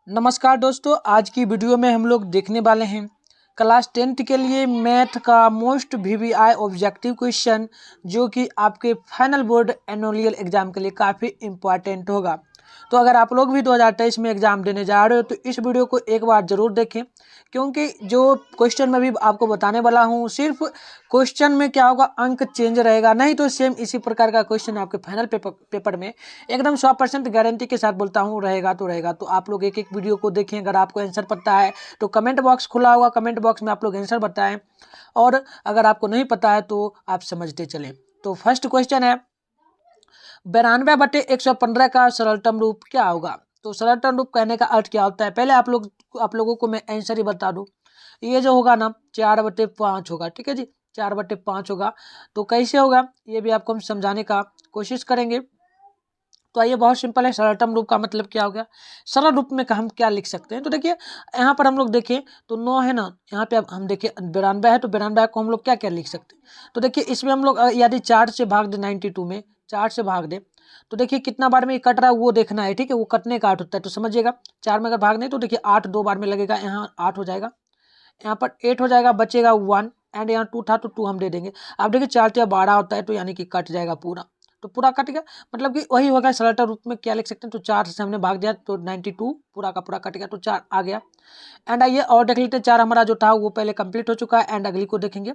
नमस्कार दोस्तों, आज की वीडियो में हम लोग देखने वाले हैं क्लास 10th के लिए मैथ का मोस्ट वीवीआई ऑब्जेक्टिव क्वेश्चन, जो कि आपके फाइनल बोर्ड एनुअल एग्जाम के लिए काफ़ी इम्पॉर्टेंट होगा। तो अगर आप लोग भी 2023 में एग्जाम देने जा रहे हो तो इस वीडियो को एक बार ज़रूर देखें, क्योंकि जो क्वेश्चन मैं भी आपको बताने वाला हूँ सिर्फ क्वेश्चन में क्या होगा, अंक चेंज रहेगा, नहीं तो सेम इसी प्रकार का क्वेश्चन आपके फाइनल पेपर में एकदम 100% गारंटी के साथ बोलता हूँ रहेगा तो रहेगा। तो आप लोग एक एक वीडियो को देखें। अगर आपको आंसर पता है तो कमेंट बॉक्स खुला होगा, कमेंट बॉक्स में आप लोग आंसर बताएं, और अगर आपको नहीं पता है तो आप समझते चलें। तो फर्स्ट क्वेश्चन है 92/115 का सरलतम रूप क्या होगा। तो सरलतम रूप कहने का अर्थ क्या होता है, पहले आप लोगों को मैं आंसर ही बता दूं। ये जो होगा ना 4/5 होगा, ठीक है जी, 4/5 होगा। तो कैसे होगा ये भी आपको हम समझाने का कोशिश करेंगे। तो आइए, बहुत सिंपल है। सरलतम रूप का मतलब क्या हो गया, सरल रूप में हम क्या लिख सकते हैं। तो देखिए यहाँ पर हम लोग देखें तो 9 है ना, यहाँ पे अब हम देखें 92 है, तो 92 को हम लोग क्या क्या लिख सकते हैं। तो देखिए इसमें हम लोग यदि 4 से भाग दे, 92 में 4 से भाग दे तो देखिए कितना बार में ये कट रहा है वो देखना है, ठीक है, वो कटने का 8 होता है। तो समझिएगा 4 में अगर भाग दें तो देखिए 8 2 बार में लगेगा, यहाँ 8 हो जाएगा, यहाँ पर 8 हो जाएगा, बचेगा 1, एंड यहाँ 2 था तो 2 हम दे देंगे। अब देखिए 4 या 12 होता है, तो यानी कि कट जाएगा पूरा, तो पूरा कट गया, मतलब कि वही होगा। सरलता रूप में क्या लिख सकते हैं, तो 4 से हमने भाग दिया तो 92 पूरा का पूरा कट गया, तो 4 आ गया। एंड आइए और देख लेते हैं, 4 हमारा जो था वो पहले कंप्लीट हो चुका है। एंड अगली को देखेंगे।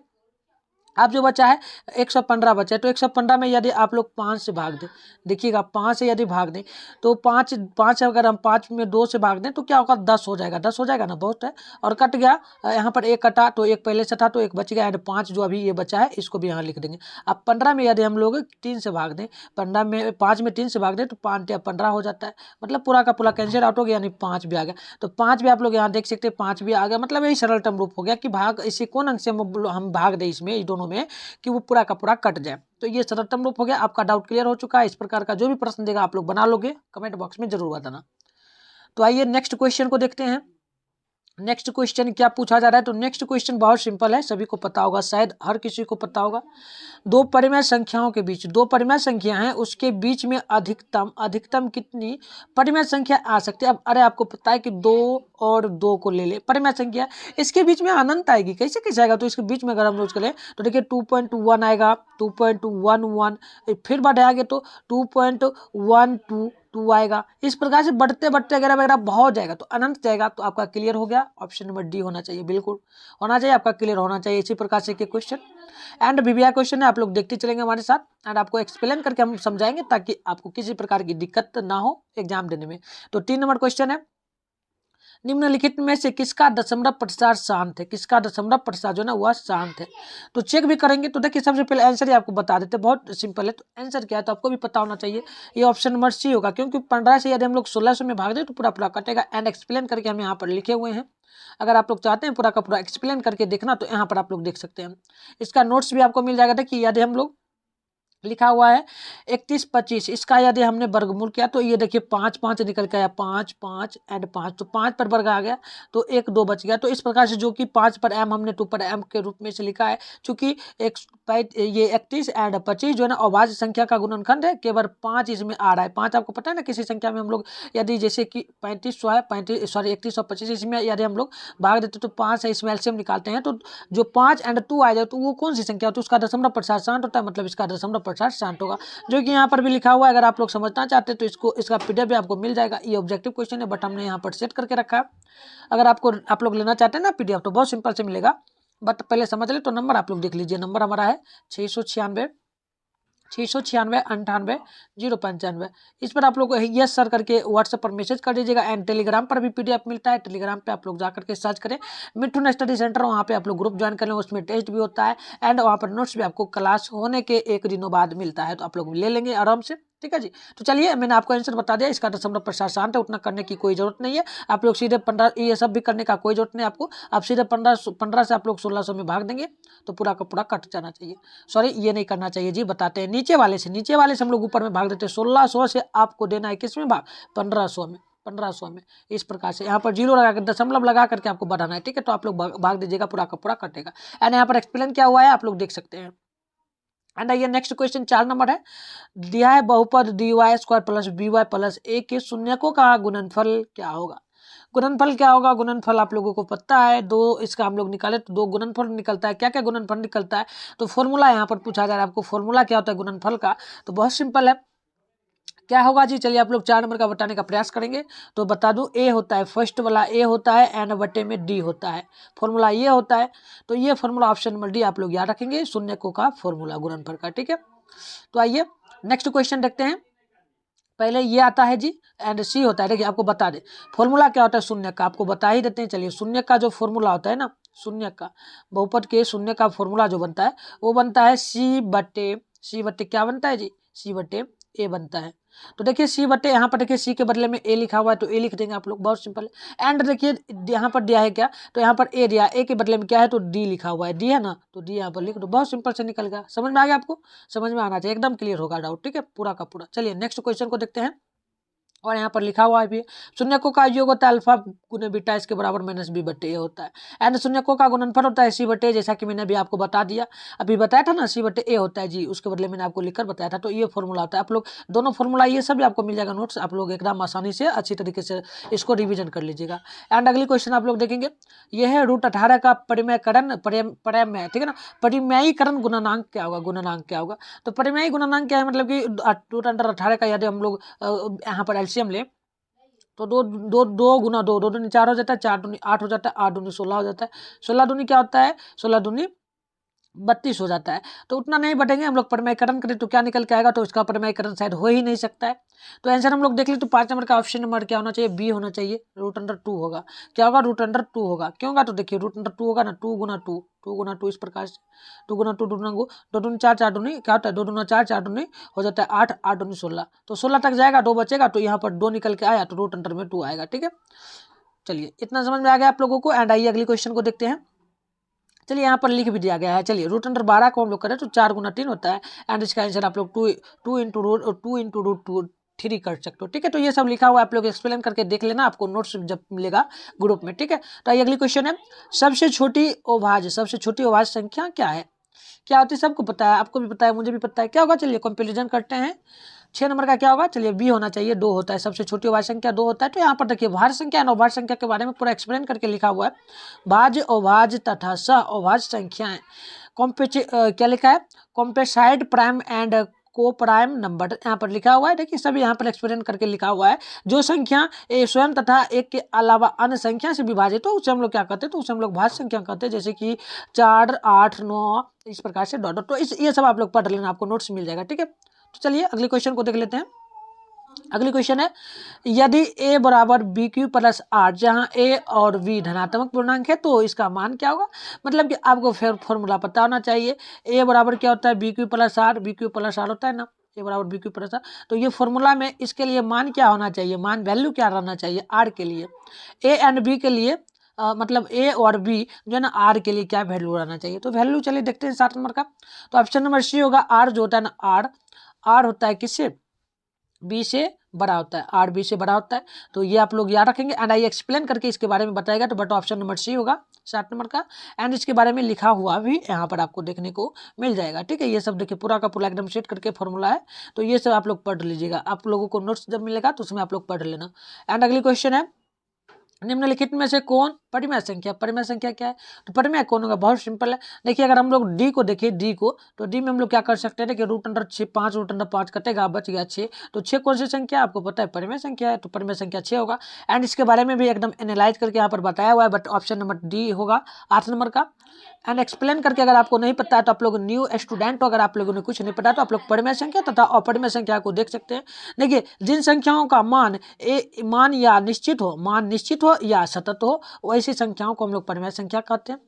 अब जो बचा है 115 बचा है, तो 115 में यदि आप लोग 5 से भाग दें, देखिएगा 5 से यदि भाग दें तो 5 अगर हम 5 में 2 से भाग दें तो क्या होगा, 10 हो जाएगा। 10 हो जाएगा ना, बहुत है। और कट गया, यहाँ पर एक कटा तो एक पहले से था तो एक बच गया, एंड 5 जो अभी ये बचा है इसको भी यहाँ लिख देंगे। अब 15 में यदि हम लोग 3 से भाग दें, 15 में 5 में 3 से भाग दें तो 5 या 15 हो जाता है, मतलब पूरा का पूरा कैंसिल आउट हो गया, यानी 5 भी आ गया। तो 5 भी आप लोग यहाँ देख सकते हैं, 5 भी आ गया, मतलब यही सरलतम रूप हो गया कि भाग इसे कौन अंक से हम भाग दें इसमें, इस दोनों में, कि वो पूरा का पूरा कट जाए। तो ये सरलतम रूप हो गया। आपका डाउट क्लियर हो चुका है। इस प्रकार का जो भी प्रश्न देगा आप लोग बना लोगे, कमेंट बॉक्स में जरूर बताना। तो आइए नेक्स्ट क्वेश्चन को देखते हैं। नेक्स्ट क्वेश्चन क्या पूछा जा रहा है, तो नेक्स्ट क्वेश्चन बहुत सिंपल है, सभी को पता होगा, शायद हर किसी को पता होगा। दो परिमेय संख्याओं के बीच, दो परिमेय संख्या हैं, उसके बीच में अधिकतम कितनी परिमेय संख्या आ सकती है। अब अरे आपको पता है कि 2 और 2 को ले ले, परिमेय संख्या, इसके बीच में अनंत आएगी, कैसे कैसे आएगा। तो इसके बीच में अगर हम रोज करें तो देखिए 2.1 आएगा, 2.11, फिर बढ़ाएंगे तो 2.122 आएगा। इस प्रकार से बढ़ते बढ़ते अगर वगैरह बहुत जाएगा तो अनंत जाएगा। तो आपका क्लियर हो गया, ऑप्शन नंबर डी होना चाहिए, बिल्कुल होना चाहिए, आपका क्लियर होना चाहिए। इसी प्रकार से के क्वेश्चन एंड वीवीआई क्वेश्चन है, आप लोग देखते चलेंगे हमारे साथ, एंड आपको एक्सप्लेन करके हम समझाएंगे ताकि आपको किसी प्रकार की दिक्कत ना हो एग्जाम देने में। तो 3 नंबर क्वेश्चन है, निम्नलिखित में से किसका दशमलव प्रतिशत शांत है, किसका दशमलव प्रतिशत जो है ना वह शांत है। तो चेक भी करेंगे। तो देखिए सबसे पहले आंसर ही आपको बता देते हैं, बहुत सिंपल है। तो आंसर क्या है तो आपको भी पता होना चाहिए, ये ऑप्शन नंबर सी होगा, क्योंकि 15 से यदि हम लोग 1600 में भाग दें तो पूरा पूरा कटेगा। एंड एक्सप्लेन करके हम यहाँ पर लिखे हुए हैं, अगर आप लोग चाहते हैं पूरा का पूरा एक्सप्लेन करके देखना तो यहाँ पर आप लोग देख सकते हैं। इसका नोट्स भी आपको मिल जाएगा। देखिए यदि हम लोग लिखा हुआ है 31/25, इसका यदि हमने वर्गमूल किया तो ये देखिए 5 5 निकल के आया, 5 5 एंड 5, तो 5 पर वर्ग आ गया तो 1 2 बच गया। तो इस प्रकार से जो कि 5 पर m हमने 2 पर m के रूप में से लिखा है, चूंकि ये 31 एंड 25 जो है ना अभाज्य संख्या का गुणनखंड है, केवल 5 इसमें आ रहा है। 5 आपको पता है ना, किसी संख्या में हम लोग यदि जैसे कि 3500 है, 31 और 25, इसमें यदि हम लोग भाग देते तो 5 है, इसमें एलसीएम निकालते हैं तो जो 5 एंड 2 आ जाए तो वो कौन सी संख्या होती है, उसका दशमलव प्रतिशत शांत होता है, मतलब इसका दशमलव प्रतिशत शांत होगा, जो कि यहाँ पर भी लिखा हुआ है। अगर आप लोग समझना चाहते हैं तो इसका पीडीएफ भी आपको मिल जाएगा। ये ऑब्जेक्टिव क्वेश्चन है बट हमने यहाँ पर सेट करके रखा है। अगर आप लोग लेना चाहते हैं ना पीडीएफ तो बहुत सिंपल से मिलेगा, बट पहले समझ ले। तो नंबर आप लोग देख लीजिए, नंबर हमारा है 696 095। इस पर आप लोग यस सर करके व्हाट्सएप पर मैसेज कर दीजिएगा। एंड टेलीग्राम पर भी पीडीएफ मिलता है, टेलीग्राम पे आप लोग जाकर के सर्च करें मिठुन स्टडी सेंटर, वहाँ पे आप लोग ग्रुप ज्वाइन कर लें, उसमें टेस्ट भी होता है एंड वहाँ पर नोट्स भी आपको क्लास होने के 1 दिनों बाद मिलता है, तो आप लोग ले लेंगे आराम से, ठीक है जी। तो चलिए मैंने आपको आंसर बता दिया, इसका दशमलव प्रतिशत शांत है, उतना करने की कोई जरूरत नहीं है। आप लोग सीधे 15, ये सब भी करने का कोई जरूरत नहीं आपको, आप सीधे 15 से आप लोग 1600 में भाग देंगे तो पूरा का पूरा कट जाना चाहिए। सॉरी ये नहीं करना चाहिए जी, बताते हैं नीचे वाले से हम लोग ऊपर में भाग देते हैं। 1600 से आपको देना है किस में भाग, 1500 में। इस प्रकार से यहाँ पर जीरो लगा कर दशमलव लगा करके आपको बढ़ाना है, ठीक है। तो आप लोग भाग दीजिएगा, पूरा का पूरा कटेगा। एंड यहाँ पर एक्सप्लेन क्या हुआ है आप लोग देख सकते हैं। एंड आइए नेक्स्ट क्वेश्चन 4 नंबर है, दिया है बहुपद dy² plus by plus a के शून्यकों का गुणनफल क्या होगा। गुणनफल क्या होगा, गुणनफल आप लोगों को पता है, दो इसका हम लोग निकाले तो 2 गुणनफल निकलता है। क्या क्या गुणनफल निकलता है, तो फॉर्मूला यहाँ पर पूछा जा रहा है आपको, फॉर्मूला क्या होता है गुणनफल का, तो बहुत सिंपल है। क्या होगा जी, चलिए आप लोग 4 नंबर का बताने का प्रयास करेंगे। तो बता दूं, ए होता है फर्स्ट वाला, ए होता है एन बटे में डी होता है, फॉर्मूला ये होता है। तो ये फॉर्मूला ऑप्शन नंबर डी आप लोग याद रखेंगे, शून्यकों का फॉर्मूला गुणनफल का, ठीक है। तो आइए नेक्स्ट क्वेश्चन देखते हैं। पहले ये आता है जी एंड सी होता है। देखिए आपको बता दें फॉर्मूला क्या होता है शून्य का, आपको बता ही देते हैं। चलिए शून्य का जो फॉर्मूला होता है ना, शून्य का बहुपद के शून्य का फॉर्मूला जो बनता है वो बनता है सी बट्टे क्या बनता है जी, सी बट्टे ए बनता है। तो देखिए सी बट्टे, यहाँ पर देखिए सी के बदले में ए लिखा हुआ है तो ए लिख देंगे आप लोग, बहुत सिंपल है। एंड देखिए यहाँ पर दिया है क्या, तो यहाँ पर ए दिया, ए के बदले में क्या है तो डी लिखा हुआ है, डी है ना, तो डी यहाँ पर लिख दो, बहुत सिंपल से निकल गया। समझ में आ गया आपको, समझ में आना चाहिए, एकदम क्लियर होगा डाउट, ठीक है, पूरा का पूरा। चलिए नेक्स्ट क्वेश्चन को देखते हैं। और यहाँ पर लिखा हुआ है भी शून्यकों का योग होता है अल्फा गुने बीटा इसके बराबर माइनस बी बटे ए होता है। एंड शून्यकों का गुणनफल होता है सी बटे, जैसा कि मैंने अभी आपको बता दिया, अभी बताया था ना, सी बटे ए होता है जी, उसके बदले मैंने आपको लिखकर बताया था। तो ये फॉर्मूला होता है, आप लोग दोनों फॉर्मूला ये सब भी आपको मिल जाएगा नोट्स, आप लोग एकदम आसानी से अच्छी तरीके से इसको रिविजन कर लीजिएगा। एंड अगली क्वेश्चन आप लोग देखेंगे, ये है √18 का परिमेयकरण, परिमेय, ठीक है ना, परिमेयीकरण गुणनांक क्या होगा, गुणनांक क्या होगा। तो परिमेयी गुणनांक क्या है, मतलब कि √18 का यदि हम लोग यहाँ पर एलसीएम ले तो दो गुना दो, दो दूनी 4 हो जाता है, 4 दूनी 8 हो जाता है, 8 दूनी 16 हो जाता है, 16 दूनी क्या होता है, 16 दूनी 32 हो जाता है। तो उतना नहीं बटेंगे, हम लोग परिमेयकरण करें तो क्या निकल के आएगा, तो इसका परिमेयकरण शायद हो ही नहीं सकता है। तो आंसर हम लोग देख ले तो 5 नंबर का ऑप्शन नंबर क्या होना चाहिए, बी होना चाहिए, √2 होगा। क्या होगा, √2 होगा, क्यों होगा, तो देखिए √2 होगा ना, 2 गुना 2, 2 गुना 2 इस प्रकार से, 2 गुना 2, 2 गुना 2 दूनी 4, 4 दूनी क्या होता है, 2 दूना 4, 4 दूनी हो जाता है 8, 8 दूनी 16, तो 16 तक जाएगा, 2 बचेगा, तो यहाँ पर 2 निकल के आया तो √2 आएगा, ठीक है। चलिए इतना समझ में आ गया आप लोगों को। एंड आइए अगली क्वेश्चन को देखते हैं। चलिए यहाँ पर लिख भी दिया गया है। चलिए √12 को हम लोग करें तो 4 गुना 3 होता है, एंड इसका आंसर आप लोग 2 इंटू √3 कर सकते हो, ठीक है। तो ये सब लिखा हुआ है, आप लोग एक्सप्लेन करके देख लेना, आपको नोट्स जब मिलेगा ग्रुप में, ठीक है। तो आइए अगली क्वेश्चन है, सबसे छोटी अभाज्य संख्या क्या है, क्या होती है, सबको पता है, आपको भी पता है, मुझे भी पता है, क्या होगा, चलिए कंपेरिजन करते हैं। 6 नंबर का क्या होगा, चलिए बी होना चाहिए, 2 होता है, सबसे छोटी अभाज्य संख्या 2 होता है। तो यहाँ पर देखिए भाज्य संख्या और अभाज्य संख्या के बारे में पूरा एक्सप्लेन करके लिखा हुआ है, भाज्य अभाज्य तथा सह अभाज्य संख्याएं क्या लिखा है, कॉम्पेसाइड प्राइम एंड को प्राइम नंबर यहाँ पर लिखा हुआ है। देखिए सभी यहाँ पर एक्सप्लेन करके लिखा हुआ है, जो संख्या स्वयं तथा एक के अलावा अन्य संख्या से विभाजित हो उसे हम लोग क्या कहते हैं, तो उसे हम लोग भाज्य संख्या कहते हैं, जैसे कि 4, 8, 9 इस प्रकार से डॉट। तो ये सब आप लोग पढ़ लेना, आपको नोट्स मिल जाएगा, ठीक है। तो चलिए अगले क्वेश्चन को देख लेते हैं। अगली क्वेश्चन है, यदि a बराबर BQ प्लस R, जहाँ a और b धनात्मक पूर्णांक है तो इसका मान क्या होगा, मतलब कि आपको फिर फॉर्मूला पता होना चाहिए। a बराबर क्या होता है, BQ प्लस R होता है ना, a बराबर BQ प्लस R। तो ये फॉर्मूला में इसके लिए मान क्या होना चाहिए, मान वैल्यू क्या रहना चाहिए R के लिए, a एंड b के लिए मतलब a और b जो है ना R के लिए क्या वैल्यू रहना चाहिए। तो वैल्यू चलिए देखते हैं 7 नंबर का। तो ऑप्शन नंबर सी होगा, R जो होता है ना, R होता है किससे, बी से बड़ा होता है, आर बी से बड़ा होता है। तो ये आप लोग याद रखेंगे, एंड आई एक्सप्लेन करके इसके बारे में बताएगा, तो बट ऑप्शन नंबर सी होगा 7 नंबर का। एंड इसके बारे में लिखा हुआ भी यहाँ पर आपको देखने को मिल जाएगा, ठीक है। ये सब देखिए पूरा का पूरा एकदम सेट करके फॉर्मूला है, तो ये सब आप लोग पढ़ लीजिएगा, आप लोगों को नोट्स जब मिलेगा तो उसमें आप लोग पढ़ लेना। एंड अगली क्वेश्चन है, निम्नलिखित में से कौन परिमेय संख्या क्या है, तो परिमेय कौन होगा, बहुत सिंपल है। देखिए अगर हम लोग डी को देखें, डी को, तो डी में हम लोग क्या कर सकते हैं, देखिए √5 कटेगा, बच गया 6, तो 6 कौन सी संख्या आपको पता है, परिमेय संख्या है, तो परिमेय संख्या 6 होगा। एंड इसके बारे में भी एकदम एनालाइज करके यहाँ पर बताया हुआ है, बट ऑप्शन नंबर डी होगा 8 नंबर का। एंड एक्सप्लेन करके अगर आपको नहीं पता है तो आप लोग न्यू स्टूडेंट हो, अगर आप लोगों ने कुछ नहीं पता तो आप लोग परिमेय संख्या तथा अपरिमेय संख्या को देख सकते हैं। देखिए जिन संख्याओं का मान या निश्चित हो या सतत हो, वैसी संख्याओं को हम लोग परिमेय संख्या कहते हैं।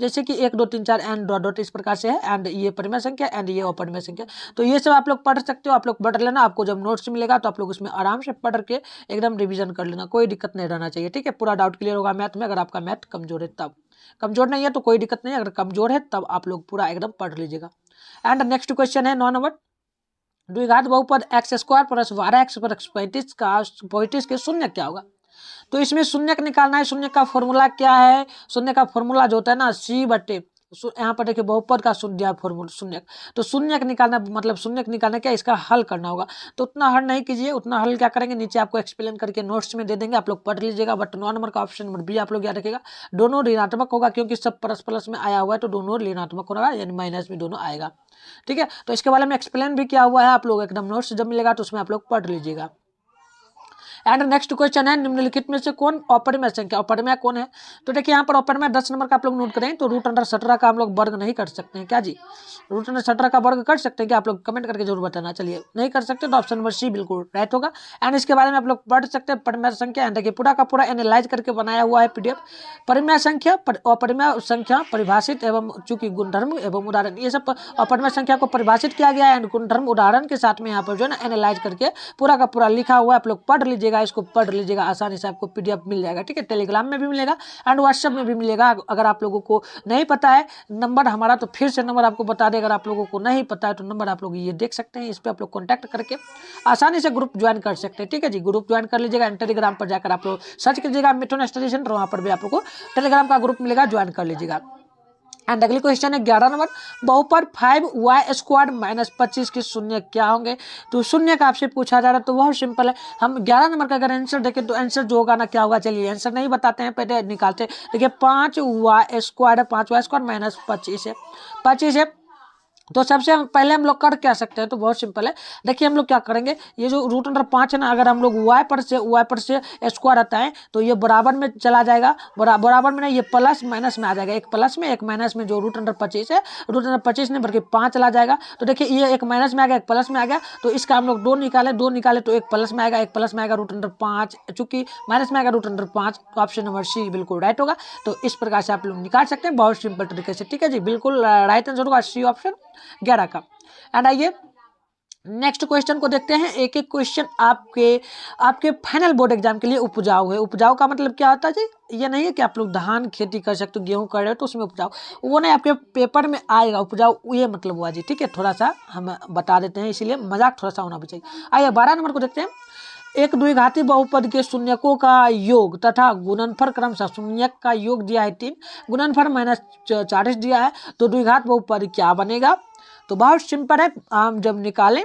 जैसे कि 1 2 3 4 एंड डॉट डॉट इस प्रकार से है, एंड ये परिमेय संख्या एंड ये अपरिमेय संख्या। तो ये सब आप लोग पढ़ सकते हो, आप लोग पढ़ लेना, आपको जब नोट्स मिलेगा तो आप लोग उसमें आराम से पढ़ के एकदम रिवीजन कर लेना, कोई दिक्कत नहीं रहना चाहिए, ठीक है। पूरा डाउट क्लियर होगा मैथ में, अगर आपका मैथ कमजोर है तब, कमजोर नहीं है तो कोई दिक्कत नहीं, अगर कमजोर है तब आप लोग पूरा एकदम पढ़ लीजिएगा। एंड नेक्स्ट क्वेश्चन है 9 नंबर, द्विघात बहुपद x² प्लस 12x प्लस 35 के शून्य क्या होगा। तो इसमें शून्य निकालना है, शून्य का फॉर्मूला क्या है, शून्य का फॉर्मूला जो होता है ना, सी बटे यहाँ पर देखिए बहुपद का शून्य फॉर्मूला शून्य, तो शून्य निकालना मतलब शून्य निकालना क्या, इसका हल करना होगा। तो उतना हल नहीं कीजिए, उतना हल क्या करेंगे नीचे आपको एक्सप्लेन करके नोट्स में दे देंगे, आप लोग पढ़ लीजिएगा। बट 9 नंबर का ऑप्शन नंबर बी आप लोग याद रखिएगा, दोनों ऋणात्मक होगा क्योंकि सब प्लस प्लस में आया हुआ है, तो दोनों ऋणात्मक होगा यानी माइनस में दोनों आएगा। ठीक है, तो इसके बारे में एक्सप्लेन भी किया हुआ है, आप लोग एकदम नोट्स जब मिलेगा तो उसमें आप लोग पढ़ लीजिएगा। एंड नेक्स्ट क्वेश्चन है, निम्नलिखित में से कौन अपरिमेय संख्या, अपरिमेय कौन है? तो देखिए यहाँ पर अपरिमेय 10 नंबर का आप लोग नोट करें तो √17 का हम लोग वर्ग नहीं कर सकते हैं क्या जी? √17 का वर्ग कर सकते हैं क्या? आप लोग कमेंट करके जरूर बताना। चलिए नहीं कर सकते तो ऑप्शन नंबर सी बिल्कुल राइट होगा। एंड इसके बारे में आप लोग पढ़ सकते हैं परिमेय संख्या। देखिए पूरा का पूरा एनालाइज करके बनाया हुआ है PDF। परिमेय संख्या, अपरिमेय संख्या, परिभाषित एवं चूंकि गुणधर्म एवं उदाहरण, ये सब अपरिमेय संख्या को परिभाषित किया गया है एंड गुणधर्म उदाहरण के साथ में यहाँ पर जो है ना एनालाइज करके पूरा का पूरा लिखा हुआ है। आप लोग पढ़ लीजिएगा, इसको पढ़ लीजिएगा, आसानी से आपको PDF मिल जाएगा। ठीक है, टेलीग्राम में भी मिलेगा एंड व्हाट्सएप में भी मिलेगा। अगर आप लोगों को नहीं पता है नंबर हमारा, तो फिर से नंबर आपको बता दें। अगर आप लोगों को नहीं पता है तो नंबर आप लोग ये देख सकते हैं, इस पर आप लोग कॉन्टैक्ट करके आसानी से ग्रुप ज्वाइन कर सकते हैं। ठीक है जी, ग्रुप ज्वाइन कर लीजिएगा। टेलीग्राम पर जाकर आप लोग सर्च कीजिएगा मिथुन स्टडी सेंटर, वहाँ पर भी आप लोग को टेलीग्राम का ग्रुप मिलेगा, ज्वाइन कर लीजिएगा। एंड अगली क्वेश्चन है 11 नंबर, बहुपद 5y² - 25 के शून्य क्या होंगे? तो शून्य का आपसे पूछा जा रहा है, तो बहुत सिंपल है। हम 11 नंबर का अगर आंसर देखें तो आंसर जो होगा ना क्या होगा, चलिए आंसर नहीं बताते हैं, पहले निकालते हैं। देखिए 5y² है, 5y² - 25 है, 25 है। तो सबसे पहले हम लोग कर क्या सकते हैं, तो बहुत सिंपल है। देखिए हम लोग क्या करेंगे, ये जो √5 है ना, अगर हम लोग y पर से स्क्वायर आता है तो ये बराबर में चला जाएगा, बराबर में नहीं, ये प्लस माइनस में आ जाएगा, एक प्लस में एक माइनस में। जो √25 है, √25 ने बल्कि 5 चला जाएगा, तो देखिए ये एक माइनस में आ गया, एक प्लस में आ गया, तो इसका हम लोग 2 निकाले तो एक प्लस में आएगा, एक प्लस में आएगा √5, चूंकि माइनस में आएगा √5, तो ऑप्शन नंबर सी बिल्कुल राइट होगा। तो इस प्रकार से आप लोग निकाल सकते हैं बहुत सिंपल तरीके से। ठीक है जी, बिल्कुल राइट आंसर होगा सी ऑप्शन 11 का। एंड आइए नेक्स्ट क्वेश्चन को देखते हैं। एक एक क्वेश्चन आपके फाइनल बोर्ड एग्जाम के लिए उपजाऊ है। उपजाऊ का मतलब क्या होता है जी? ये नहीं है कि आप लोग धान खेती कर सकते हो, गेहूं कर रहे हो तो उसमें उपजाऊ, वो नहीं, आपके पेपर में आएगा उपजाऊ, ये मतलब हुआ जी। ठीक है, थोड़ा सा हम बता देते हैं, इसीलिए मजाक थोड़ा सा होना भी चाहिए। आइए 12 नंबर को देखते हैं। एक द्विघाती बहुपद के शून्यकों का योग तथा गुणनफल क्रमशः, शून्यक का योग दिया है 3, गुणनफल -40 दिया है, तो द्विघात बहुपद क्या बनेगा? तो बहुत सिंपल है, हम जब निकालें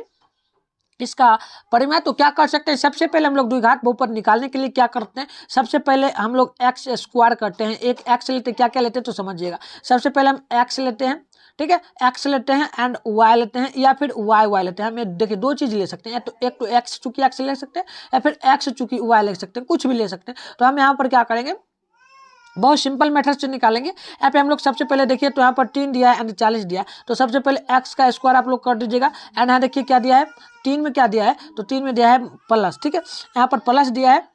इसका परिमेय तो क्या कर सकते हैं, सबसे पहले हम लोग द्विघात बहुपद निकालने के लिए क्या करते हैं, सबसे पहले हम लोग x² करते हैं। एक x लेते हैं, क्या क्या लेते हैं तो समझिएगा। सबसे पहले हम x लेते हैं, ठीक है, x लेते हैं एंड y लेते हैं, या फिर y लेते हैं। हमें देखिए 2 चीज ले सकते हैं, तो एक तो x चूंकि x ले सकते हैं, या फिर x चूंकि y ले सकते हैं, कुछ भी ले सकते हैं। तो हम यहाँ पर क्या करेंगे, बहुत सिंपल मेथड से निकालेंगे। यहाँ पे हम लोग सबसे पहले देखिए, तो यहाँ पर 3 दिया है एंड 40 दिया है, तो सबसे पहले x का स्क्वायर आप लोग कर दीजिएगा। एंड यहाँ देखिए क्या दिया है, 3 में क्या दिया है, तो 3 में दिया है प्लस। ठीक है, यहाँ पर प्लस दिया है,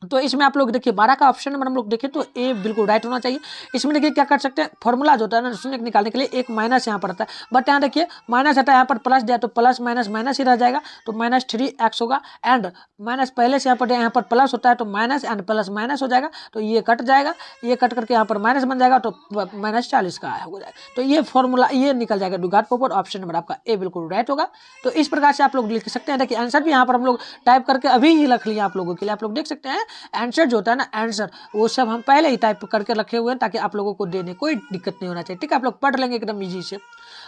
तो इसमें आप लोग देखिए 12 का ऑप्शन नंबर हम लोग देखें तो ए बिल्कुल राइट होना चाहिए। इसमें देखिए क्या कर सकते हैं, फॉर्मूला जो होता है ना शून्य निकालने के लिए, एक माइनस यहाँ पर आता है, बट यहाँ देखिए माइनस आता है, यहाँ पर प्लस दिया तो प्लस माइनस माइनस ही रह जाएगा, तो -3x होगा। एंड माइनस पहले से यहाँ पर प्लस होता है, तो माइनस एंड प्लस माइनस हो जाएगा, तो ये कट जाएगा, ये कट करके यहाँ पर माइनस बन जाएगा, तो -40 का हो जाएगा। तो ये फॉर्मूला ये निकल जाएगा द्विघात बहुपद, ऑप्शन नंबर आपका ए बिल्कुल राइट होगा। तो इस प्रकार से आप लोग लिख सकते हैं। देखिए आंसर भी यहाँ पर हम लोग टाइप करके अभी ही रख लिया आप लोगों के लिए, आप लोग देख सकते हैं आंसर जो होता है ना, आंसर वो सब हम पहले ही टाइप करके रखे हुए हैं ताकि आप लोगों को देने कोई दिक्कत नहीं होना चाहिए। ठीक है, आप लोग पढ़ लेंगे एकदम इजी से।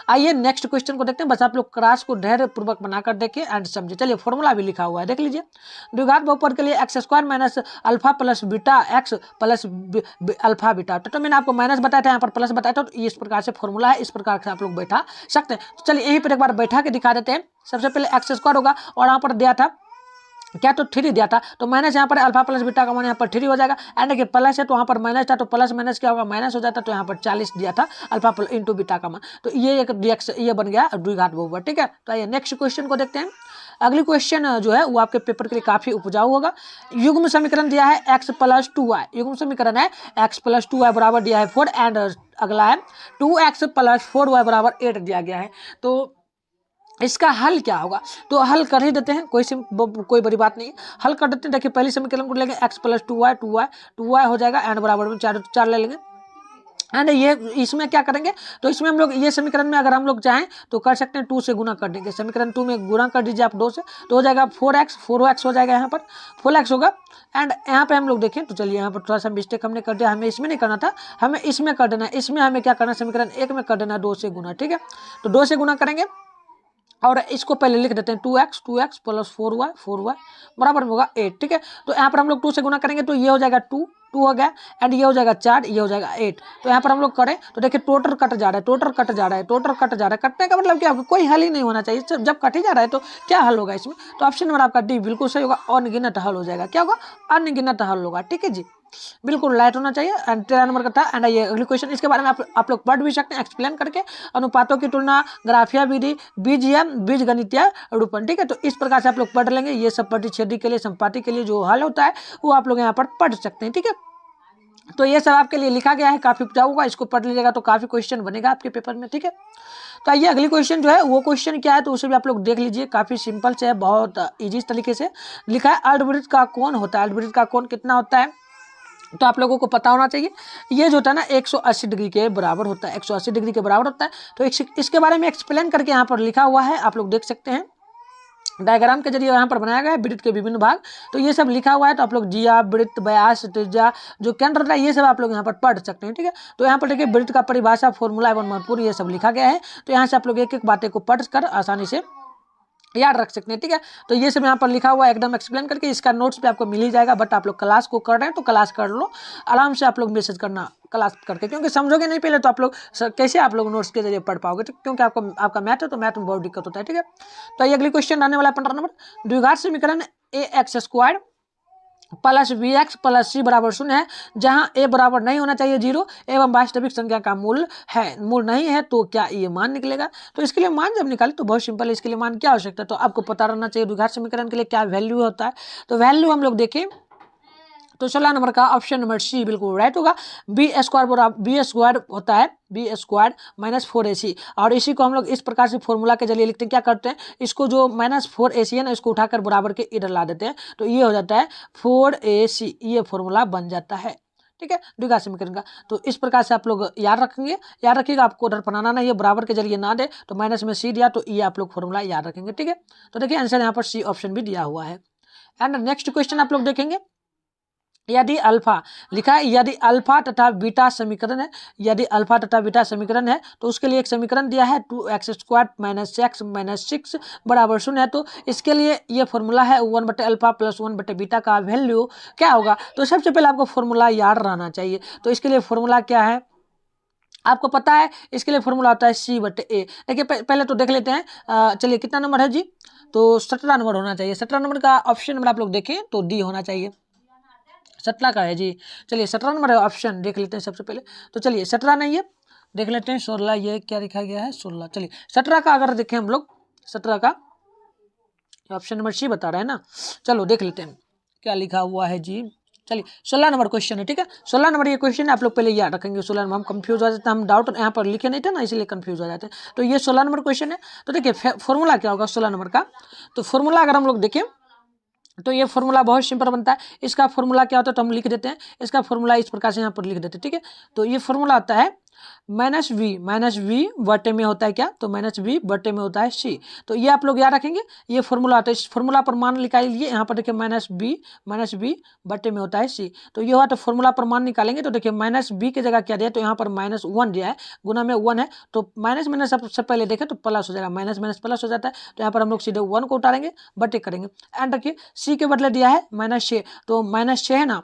आइए नेक्स्ट क्वेश्चन को देखते हैं, बस आप लोग क्लास को धैर्य पूर्वक बनाकर देखिए एंड समझिए। चलिए फॉर्मूला भी लिखा हुआ है, देख लीजिए। द्विघात बहुपद के लिए x² - alpha plus beta x plus alpha beta, तो मैंने आपको माइनस बताया था, यहाँ पर प्लस बताया था, तो इस प्रकार से फॉर्मूला है, इस प्रकार से आप लोग बैठा सकते हैं। तो चलिए यहीं पर एक बार बैठा के दिखा देते हैं। सबसे पहले x² होगा, और यहाँ पर दिया था क्या, तो 3 दिया था, तो माइनस यहाँ पर अल्फा प्लस बीटा का मान यहाँ पर 3 हो जाएगा। एंड देखिए प्लस है तो वहाँ पर माइनस था, तो प्लस माइनस क्या होगा, माइनस हो जाता, तो यहाँ पर 40 दिया था अल्फा इंटू बीटा का मान, तो ये एक ये बन गया द्विघात बहुपद। ठीक है, तो आइए नेक्स्ट क्वेश्चन को देखते हैं। अगली क्वेश्चन जो है वो आपके पेपर के लिए काफी उपजाऊ होगा। युग्म समीकरण दिया है x + 2y, युग्म समीकरण है x + 2y बराबर दिया है 4, एंड अगला है 2x + 4y बराबर 8 दिया गया है। तो इसका हल क्या होगा, तो हल कर ही देते हैं, कोई बड़ी बात नहीं, हल कर देते हैं। देखिए पहली समीकरण को लेंगे x + 2y हो जाएगा, एंड बराबर में 4 ले लेंगे। एंड ये इसमें क्या करेंगे, तो इसमें हम लोग ये समीकरण में अगर हम लोग चाहें तो कर सकते हैं 2 से गुना कर देंगे। समीकरण 2 में गुना कर दीजिए आप 2 से, तो हो जाएगा 4x हो जाएगा, यहाँ पर 4x होगा। एंड यहाँ पे हम लोग देखें तो चलिए यहाँ पर थोड़ा सा मिस्टेक हमने कर दिया, हमें इसमें नहीं करना था, हमें इसमें कर देना है। इसमें हमें क्या करना है, समीकरण 1 में कर देना है 2 से गुना, ठीक है। तो 2 से गुना करेंगे और इसको पहले लिख देते हैं 2x प्लस 4y बराबर में होगा 8, ठीक है। तो यहाँ पर हम लोग 2 से गुना करेंगे तो ये हो जाएगा 2 हो गया, एंड ये हो जाएगा 4, ये हो जाएगा 8। तो यहाँ पर हम लोग करें तो देखिए टोटल कट जा रहा है, टोटल कट जा रहा है। कटने का मतलब क्या, कोई हल ही नहीं होना चाहिए। जब कट ही जा रहा है तो क्या हल होगा इसमें, तो ऑप्शन नंबर आपका डी बिल्कुल सही होगा, अनगिनत हल हो जाएगा। क्या होगा, अनगिनत हल होगा, ठीक है जी, बिल्कुल लाइट होना चाहिए। एंड 13 नंबर का था। एंड ये अगली क्वेश्चन, इसके बारे में आप लोग पढ़ भी सकते हैं एक्सप्लेन करके, अनुपातों की तुलना, ग्राफिया विधि, बीज गणितीय रूपन, ठीक है। तो इस प्रकार से आप लोग पढ़ लेंगे, ये सब प्रतिच्छेदी के लिए, संपाति के लिए जो हल होता है वो आप लोग यहाँ पर पढ़ सकते हैं, ठीक है। तो ये सब आपके लिए लिखा गया है, काफी उपजाऊ होगा, इसको पढ़ लीजिएगा तो काफी क्वेश्चन बनेगा आपके पेपर में, ठीक है। तो आइए अगली क्वेश्चन जो है वो क्वेश्चन क्या है तो उसे भी आप लोग देख लीजिए, काफी सिंपल से है, बहुत इजी तरीके से लिखा है। अर्धवृत्त का कोण होता है, अर्धवृत्त का कोण कितना होता है तो आप लोगों को पता होना चाहिए। ये जो होता है ना 180 डिग्री के बराबर होता है, 180 डिग्री के बराबर होता है। तो इसके बारे में एक्सप्लेन करके यहाँ पर लिखा हुआ है, आप लोग देख सकते हैं, डायग्राम के जरिए यहाँ पर बनाया गया है वृत्त के विभिन्न भाग। तो ये सब लिखा हुआ है, तो आप लोग जिया, वृत्त, व्यास, त्रिज्या, जो केंद्र होता है, ये सब आप लोग यहाँ पर पढ़ सकते हैं, ठीक है। तो यहाँ पर देखिए वृत्त का परिभाषा, फॉर्मूला एवं महत्वपूर्ण ये सब लिखा गया है। तो यहाँ से आप लोग एक एक बातें को पढ़ कर आसानी से याद रख सकते हैं, ठीक है। तो ये सब यहाँ पर लिखा हुआ है एकदम एक्सप्लेन करके, इसका नोट्स पे आपको मिल ही जाएगा। बट आप लोग क्लास को कर रहे हैं तो क्लास कर लो, आराम से आप लोग मैसेज करना क्लास करके, क्योंकि समझोगे नहीं पहले तो आप लोग कैसे आप लोग नोट्स के जरिए पढ़ पाओगे, ठीक, क्योंकि आपका मैथ है तो मैथ में बहुत दिक्कत होता है, ठीक है। तो ये अगली क्वेश्चन आने वाला 15 नंबर, द्विघात समीकरण ax² plus bx plus c बराबर 0 है, जहां a बराबर नहीं होना चाहिए 0 एवं वास्तविक संख्या का मूल नहीं है, तो क्या ये मान निकलेगा। तो इसके लिए मान जब निकाले तो बहुत सिंपल है, इसके लिए मान क्या हो सकता है तो आपको पता रहना चाहिए द्विघात समीकरण के लिए क्या वैल्यू होता है। तो वैल्यू हम लोग देखें तो 16 नंबर का ऑप्शन नंबर सी बिल्कुल राइट होगा। b² होता है b² माइनस 4ac, और इसी को हम लोग इस प्रकार से फॉर्मूला के जरिए लिखते हैं। क्या करते हैं, इसको जो माइनस 4ac है ना, इसको उठाकर बराबर के इधर ला देते हैं, तो ये हो जाता है 4ac, ये फॉर्मूला बन जाता है, ठीक है, द्विघात समीकरण का। तो इस प्रकार से आप लोग याद रखिएगा, आपको उधर बनाना नहीं है, बराबर के जरिए ना दे तो माइनस में सी दिया तो ये आप लोग फॉर्मूला याद रखेंगे, ठीक है। तो देखिए आंसर यहाँ पर सी ऑप्शन भी दिया हुआ है। एंड नेक्स्ट क्वेश्चन आप लोग देखेंगे, यदि अल्फा लिखा है, यदि अल्फा तथा बीटा समीकरण है, यदि अल्फा तथा बीटा समीकरण है तो उसके लिए एक समीकरण दिया है 2x² माइनस x माइनस 6 बराबर 0 है। तो इसके लिए ये फॉर्मूला है 1/अल्फा प्लस 1/बीटा का वैल्यू क्या होगा। तो सबसे पहले आपको फॉर्मूला याद रहना चाहिए। तो इसके लिए फॉर्मूला क्या है आपको पता है, इसके लिए फॉर्मूला होता है c/a। देखिए पहले तो देख लेते हैं, चलिए कितना नंबर है जी, तो 17 नंबर होना चाहिए। 17 नंबर का ऑप्शन नंबर आप लोग देखें तो डी होना चाहिए, 17 का है जी। चलिए 17 नंबर ऑप्शन देख लेते हैं सबसे पहले। तो चलिए 17 नहीं है, देख लेते हैं 16, ये क्या लिखा गया है 16। चलिए 17 का अगर देखें हम लोग, 17 का ऑप्शन नंबर सी बता रहे हैं ना, चलो देख लेते हैं क्या लिखा हुआ है जी। चलिए 16 नंबर क्वेश्चन है, ठीक है, 16 नंबर ये क्वेश्चन है, आप लोग पहले याद रखेंगे। 16 नंबर हम कंफ्यूज हो जाते हैं, हम डाउट यहाँ पर लिखे नहीं थे ना, इसलिए कंफ्यूज हो जाते हैं। तो ये 16 नंबर क्वेश्चन है। तो देखिए फॉर्मूला क्या होगा 16 नंबर का, तो फॉर्मूला अगर हम लोग देखें तो ये फॉर्मूला बहुत सिंपल बनता है। इसका फॉर्मूला क्या होता है तो हम लिख देते हैं, इसका फॉर्मूला इस प्रकार से यहाँ पर लिख देते हैं, ठीक है। तो ये फॉर्मूला आता है माइनस वी बटे में होता है क्या, तो माइनस वी बटे में होता है सी। तो ये आप लोग याद रखेंगे, ये फॉर्मूला आता है। इस फॉर्मूला पर मान निकालिए, यहाँ पर देखिए माइनस बी बटे में होता है सी। तो ये हुआ, तो फॉर्मूला पर मान निकालेंगे तो देखिए माइनस बी की जगह क्या दिया, तो यहाँ पर -1 दिया है, गुना में 1 है, तो माइनस माइनस सबसे पहले देखें तो प्लस हो जाएगा, माइनस माइनस प्लस हो जाता है। तो यहाँ पर हम लोग सीधे 1 को उतारेंगे, बटे करेंगे। एंड रखिए सी के बदले दिया है -6, तो -6 है ना,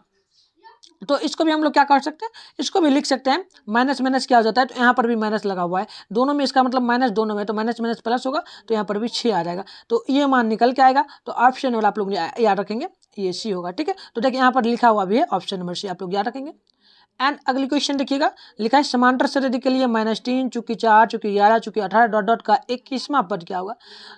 तो इसको भी हम लोग क्या कर सकते हैं, इसको भी लिख सकते हैं, माइनस माइनस क्या हो जाता है, तो यहाँ पर भी माइनस लगा हुआ है दोनों में, इसका मतलब माइनस दोनों में, तो माइनस माइनस प्लस होगा, तो यहाँ पर भी 6 आ जाएगा। तो ये मान निकल के आएगा, तो ऑप्शन वाला आप लोग याद रखेंगे, ये सी होगा, ठीक है। तो देखिए यहाँ पर लिखा हुआ भी है ऑप्शन नंबर सी, आप लोग याद रखेंगे। एंड अगली क्वेश्चन देखिएगा, लिखा है समांतर श्रेणी के लिए -3 चूंकि 4 चूंकि 11 चूंकि 18 डॉट डॉट का 21वां पद क्या होगा।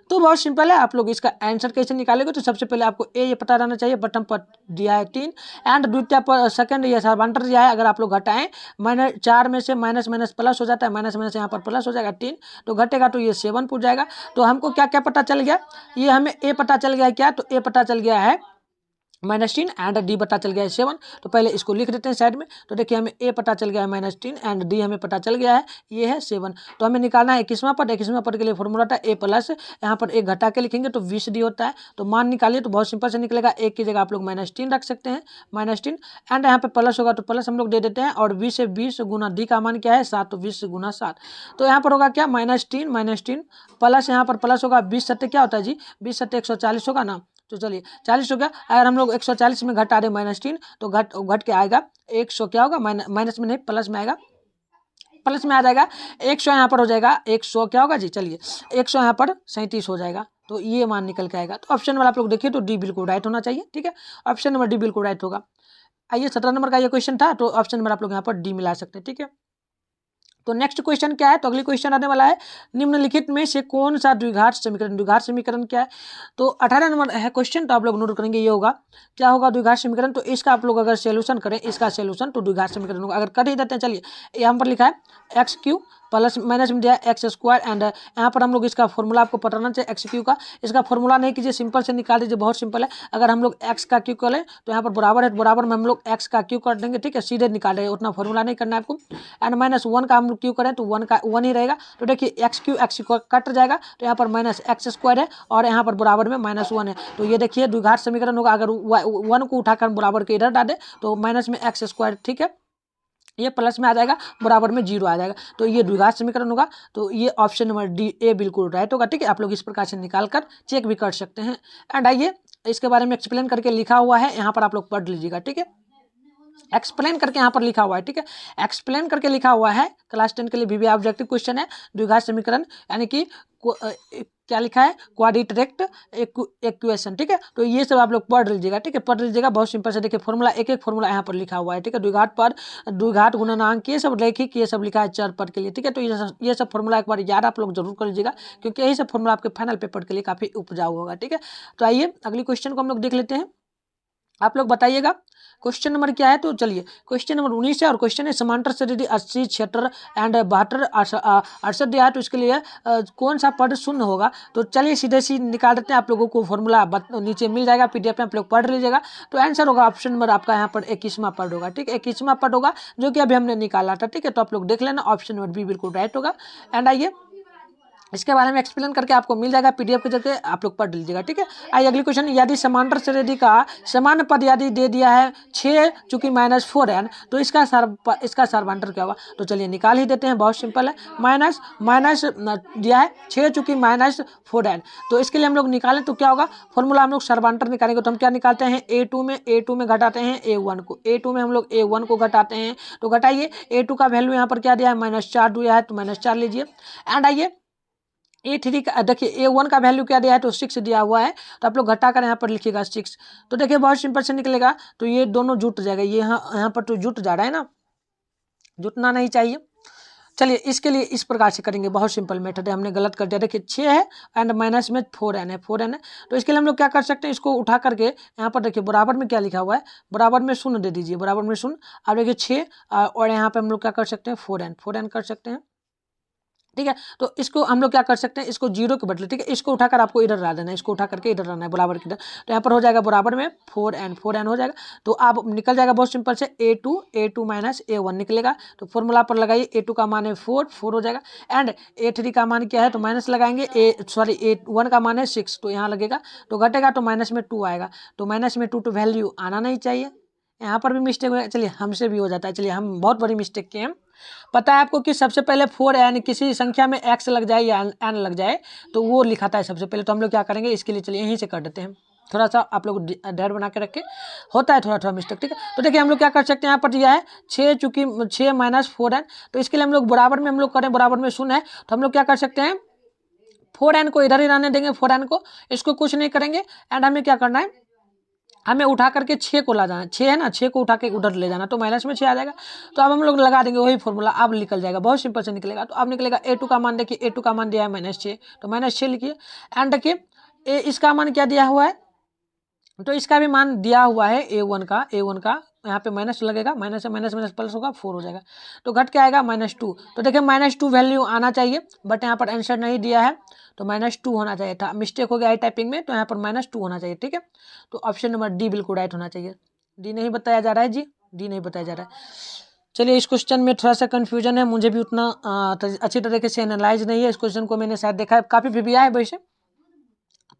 तो बहुत सिंपल है, आप लोग इसका आंसर कैसे निकालेंगे, तो सबसे पहले आपको ए ये पता रहना चाहिए, प्रथम पद दिया है 3 एंड द्वितीय पद सेकंड ये समांतर दिया है। अगर आप लोग घटाएं -4 में से माइनस माइनस प्लस हो जाता है, माइनस माइनस यहाँ पर प्लस हो जाएगा 3, तो घटेगा तो ये 7 पूछ जाएगा। तो हमको क्या क्या पता चल गया, ये हमें ए पता चल गया है क्या, तो ए पता चल गया है -3 एंड डी पता चल गया है 7। तो पहले इसको लिख देते हैं साइड में। तो देखिए हमें ए पता चल गया है -3 एंड डी हमें पता चल गया है ये है 7। तो हमें निकालना है 21वां पद। 21वां पद के लिए फॉर्मूला था ए प्लस, यहाँ पर एक घटा के लिखेंगे तो 20d होता है। तो मान निकालिए तो बहुत सिंपल से निकलेगा। एक की जगह आप लोग -3 रख सकते हैं, -3 एंड यहाँ पे प्लस होगा तो प्लस हम लोग दे देते हैं। और 20 से 20 गुना डी का मान क्या है 7, तो 20 गुना 7। तो यहाँ पर होगा क्या -3 प्लस यहाँ पर प्लस होगा 20 सत्ते क्या होता है जी, 20 सत्ते 140 होगा ना। तो चलिए 40 हो गया। अगर हम लोग 140 में घटा दें -3 तो घट के आएगा 100 क्या होगा, माइनस में नहीं प्लस में आएगा, प्लस में आ जाएगा 100 यहाँ पर हो जाएगा 100 क्या होगा जी, चलिए 100 यहाँ पर 37 हो जाएगा। तो ये मान निकल के आएगा। तो ऑप्शन नंबर आप लोग देखिए तो डी बिल्कुल राइट होना चाहिए। ठीक है, ऑप्शन नंबर डी बिल्कुल राइट होगा। आइए 17 नंबर का ये क्वेश्चन था, तो ऑप्शन नंबर आप लोग यहाँ पर डी मिला सकते हैं। ठीक है, तो नेक्स्ट क्वेश्चन क्या है, तो अगली क्वेश्चन आने वाला है, निम्नलिखित में से कौन सा द्विघात समीकरण, द्विघात समीकरण क्या है। तो 18 नंबर है क्वेश्चन, तो आप लोग नोट करेंगे ये होगा, क्या होगा द्विघात समीकरण। तो इसका आप लोग अगर सोल्यूशन करें, इसका सोल्यूशन तो द्विघात समीकरण होगा। अगर कर ही देते हैं, चलिए यहाँ पर लिखा है x³ प्लस माइनस में दिया है x² एंड यहाँ पर हम लोग इसका फॉर्मूला आपको पता होना चाहिए x³ का। इसका फॉर्मूला नहीं कीजिए, सिंपल से निकाल दीजिए, बहुत सिंपल है। अगर हम लोग x का क्यू करें तो यहाँ पर बराबर है, बराबर में हम लोग x का क्यू कर देंगे। ठीक है, सीधे निकाल रहे हैं, उतना फॉर्मूला नहीं करना है आपको। एंड -1 का हम लोग क्यू करें तो 1 का 1 ही रहेगा। तो देखिए x³ कट जाएगा, तो यहाँ पर -x² है और यहाँ पर बराबर में -1 है। तो ये देखिए द्विघात समीकरण होगा। अगर 1 को उठाकर बराबर के इधर डाल दे तो माइनस में x²। ठीक है, ये प्लस में आ जाएगा, बराबर में 0 आ जाएगा। तो ये द्विघात समीकरण होगा। तो ये ऑप्शन नंबर डी ए बिल्कुल राइट होगा। ठीक है, आप लोग इस प्रकार से निकाल कर चेक भी कर सकते हैं। एंड आइए इसके बारे में एक्सप्लेन करके लिखा हुआ है, यहाँ पर आप लोग पढ़ लीजिएगा। ठीक है, एक्सप्लेन करके यहाँ पर लिखा हुआ है। ठीक है, एक्सप्लेन करके लिखा हुआ है, क्लास 10 के लिए भी ऑब्जेक्टिव क्वेश्चन है। द्विघात समीकरण यानी कि क्या लिखा है, क्वाड्रेटिक इक्वेशन। ठीक है, तो ये सब आप लोग पढ़ लीजिएगा। ठीक है, पढ़ लीजिएगा, बहुत सिंपल से देखिए फॉर्मूला, एक एक फॉर्मूला यहाँ पर लिखा हुआ है। ठीक है, द्विघात पर द्विघात गुणनांक ये सब रैखिक ये सब लिखा है चर पद के लिए। ठीक है, तो ये सब फॉर्मूला एक बार याद आप लोग जरूर कर लीजिएगा, क्योंकि यही सब फॉर्मूला आपके फाइनल पेपर के लिए काफी उपजाऊ होगा। ठीक है, तो आइए अगली क्वेश्चन को हम लोग देख लेते हैं। आप लोग बताइएगा क्वेश्चन नंबर क्या है। तो चलिए क्वेश्चन नंबर 19 है और क्वेश्चन है समांतर श्रेणी 80 76 एंड 72 68 दिया है। तो इसके लिए कौन सा पद शून्य होगा। तो चलिए सीधे निकाल देते हैं, आप लोगों को फॉर्मूला नीचे मिल जाएगा पीडीएफ में, आप लोग पढ़ लीजिएगा। तो आंसर होगा ऑप्शन नंबर आपका यहाँ पर 21वां पद होगा। ठीक है, 21वां पद होगा जो कि अभी हमने निकाला था। ठीक है, तो आप लोग देख लेना, ऑप्शन नंबर बी बिल्कुल राइट होगा। एंड आइए इसके बारे में एक्सप्लेन करके आपको मिल जाएगा पीडीएफ के जरिए, आप लोग पढ़ लीजिएगा। ठीक है, आइए अगली क्वेश्चन, यदि समांतर श्रेणी का समान पद यदि दे दिया है 6 चूंकि -4n तो इसका सर्वांतर क्या होगा। तो चलिए निकाल ही देते हैं, बहुत सिंपल है। माइनस दिया है 6 चूंकि -4n, तो इसके लिए हम लोग निकालें तो क्या होगा, फॉर्मूला हम लोग सर्वांतर निकालेंगे। तो हम क्या निकालते हैं, a2 में घटाते हैं a1 को, a2 में हम लोग a1 को घटाते हैं। तो घटाइए, a2 का वैल्यू यहाँ पर क्या दिया है -4 दिया है, तो -4 लीजिए। एंड आइए a3 का देखिए a1 का वैल्यू क्या दिया है, तो 6 दिया हुआ है। तो आप लोग घटा कर यहाँ पर लिखिएगा 6। तो देखिए बहुत सिंपल से निकलेगा, तो ये दोनों जुट जाएगा, ये यहाँ पर तो जुट जा रहा है ना, जुटना नहीं चाहिए। चलिए इसके लिए इस प्रकार से करेंगे, बहुत सिंपल मेथड है, हमने गलत कर दिया। देखिए 6 है एंड माइनस में 4n है। तो इसके लिए हम लोग क्या कर सकते हैं, इसको उठा करके यहाँ पर देखिए बराबर में क्या लिखा हुआ है, बराबर में शून्य दे दीजिए, बराबर में शून्य। अब देखिए 6 और यहाँ पे हम लोग क्या कर सकते हैं 4n कर सकते हैं। ठीक है, तो इसको हम लोग क्या कर सकते हैं, इसको 0 के बदले, ठीक है, इसको उठाकर आपको इधर ला देना है, इसको उठा करके इधर लाना है बराबर की इधर। तो यहाँ पर हो जाएगा बराबर में 4n हो जाएगा। तो आप निकल जाएगा बहुत सिंपल से a2 माइनस a1 निकलेगा। तो फॉर्मूला पर लगाइए, a2 का मान है 4 हो जाएगा। एंड a3 का मान क्या है, तो माइनस लगाएंगे, a1 का मान है 6, तो यहाँ लगेगा। तो घटेगा तो माइनस में 2 आएगा। तो माइनस में 2 तो वैल्यू आना नहीं चाहिए, यहाँ पर भी मिस्टेक हो, चलिए हमसे भी हो जाता है। चलिए हम बहुत बड़ी मिस्टेक किए हैं। पता है आपको कि सबसे पहले 4n किसी संख्या में x लग जाए या n लग जाए तो वो लिखाता है सबसे पहले। तो हम लोग क्या करेंगे, इसके लिए चलिए यहीं से कर देते हैं, थोड़ा सा आप लोग डर बना के रखें, होता है थोड़ा मिस्टेक। ठीक है, तो देखिए हम लोग क्या कर सकते हैं, यहाँ पर दिया है 6 चूंकि 6 माइनस 4n, तो इसके लिए हम लोग बराबर में हम लोग करें, बराबर में शून्य है। तो हम लोग क्या कर सकते हैं, 4n को इधर ही रहने देंगे, 4n को, इसको कुछ नहीं करेंगे। एंड हमें क्या करना है, हमें उठा करके 6 को ला जाना, 6 है ना, 6 को उठा के उधर ले जाना, तो माइनस में 6 आ जाएगा। तो अब हम लोग लगा देंगे वही फॉर्मूला, अब निकल जाएगा, बहुत सिंपल से निकलेगा। तो अब निकलेगा a2 का मान, देखिए a2 का मान दिया है -6, तो -6 लिखिए। एंड देखिए इसका मान क्या दिया हुआ है, तो इसका भी मान दिया हुआ है A1 का यहाँ पे माइनस लगेगा, माइनस से माइनस माइनस प्लस होगा 4 हो जाएगा, तो घट के आएगा -2। तो देखिए -2 वैल्यू आना चाहिए, बट यहाँ पर आंसर नहीं दिया है, तो -2 होना चाहिए था, मिस्टेक हो गया है टाइपिंग में, तो यहाँ पर -2 होना चाहिए। ठीक है, तो ऑप्शन नंबर डी बिल्कुल राइट होना चाहिए। डी नहीं बताया जा रहा है जी, डी नहीं बताया जा रहा है। चलिए, इस क्वेश्चन में थोड़ा सा कन्फ्यूजन है, मुझे भी उतना अच्छी तरीके से एनालाइज नहीं है इस क्वेश्चन को, मैंने शायद देखा है, काफ़ी भी आया है वैसे,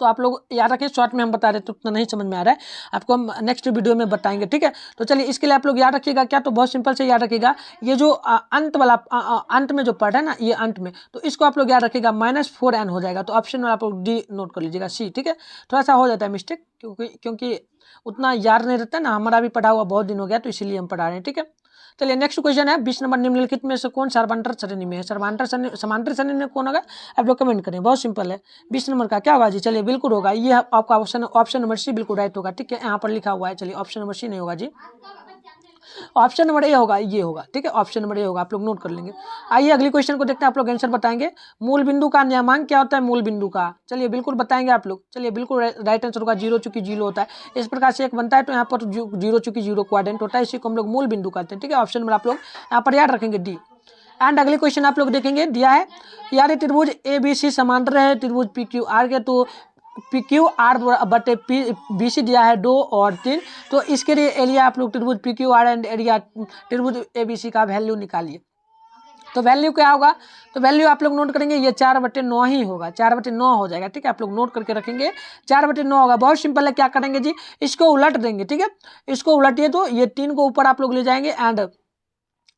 तो आप लोग याद रखें, शॉर्ट में हम बता रहे तो उतना नहीं समझ में आ रहा है, आपको हम नेक्स्ट वीडियो में बताएंगे। ठीक है, तो चलिए, इसके लिए आप लोग याद रखिएगा क्या, तो बहुत सिंपल से याद रखिएगा, ये जो अंत वाला अंत में जो पार्ट है ना, ये अंत में, तो इसको आप लोग याद रखिएगा, -4n हो जाएगा, तो ऑप्शन में आप लोग डी नोट कर लीजिएगा, सी। ठीक है, थोड़ा सा हो जाता है मिस्टेक, क्योंकि उतना याद नहीं रहता ना, हमारा भी पढ़ा हुआ बहुत दिन हो गया, तो इसीलिए हम पढ़ा रहे हैं। ठीक है, चलिए नेक्स्ट क्वेश्चन है, 20 नंबर, निम्नलिखित में से कौन समांतर श्रेणी में है? समांतर श्रेणी में कौन होगा, आप लोग कमेंट करें, बहुत सिंपल है। 20 नंबर का क्या होगा जी? चलिए, बिल्कुल होगा, ये आपका ऑप्शन नंबर सी बिल्कुल राइट होगा। ठीक है, यहाँ पर लिखा हुआ है, चलिए ऑप्शन नंबर सी नहीं होगा जी, ऑप्शन नंबर ए होगा, ये होगा। ठीक है, ऑप्शन नंबर ए होगा, आप लोग नोट कर लेंगे। आइए अगली क्वेश्चन को देखते हैं, आप लोग आंसर बताएंगे। मूल बिंदु का नियमांक क्या होता है? मूल बिंदु का, चलिए बिल्कुल बताएंगे आप लोग। चलिए, बिल्कुल राइट आंसर होगा 0, चूंकि 0 होता है, इस प्रकार से एक बनता है, तो यहाँ पर 0 चूंकि 0 क्वाड्रेंट होता है, इसी को हम लोग मूल बिंदु कहते हैं। ठीक है, ऑप्शन नंबर आप लोग यहाँ पर याद रखेंगे, डी। एंड अगले क्वेश्चन आप लोग देखेंगे, दिया है यार, त्रिभुज ABC समांतर है त्रिभुज PQR के, तो PQR बटे BC दिया है 2 और 3, तो इसके लिए एरिया आप लोग त्रिभुज PQR एंड एरिया त्रिभुज ABC का वैल्यू निकालिए। तो वैल्यू क्या होगा? तो वैल्यू आप लोग नोट करेंगे, ये 4/9 ही होगा, 4/9 हो जाएगा। ठीक है, आप लोग नोट करके रखेंगे, 4/9 होगा। बहुत सिंपल है, क्या करेंगे जी, इसको उलट देंगे। ठीक है, इसको उलटिए, तो ये 3 को ऊपर आप लोग ले जाएंगे, एंड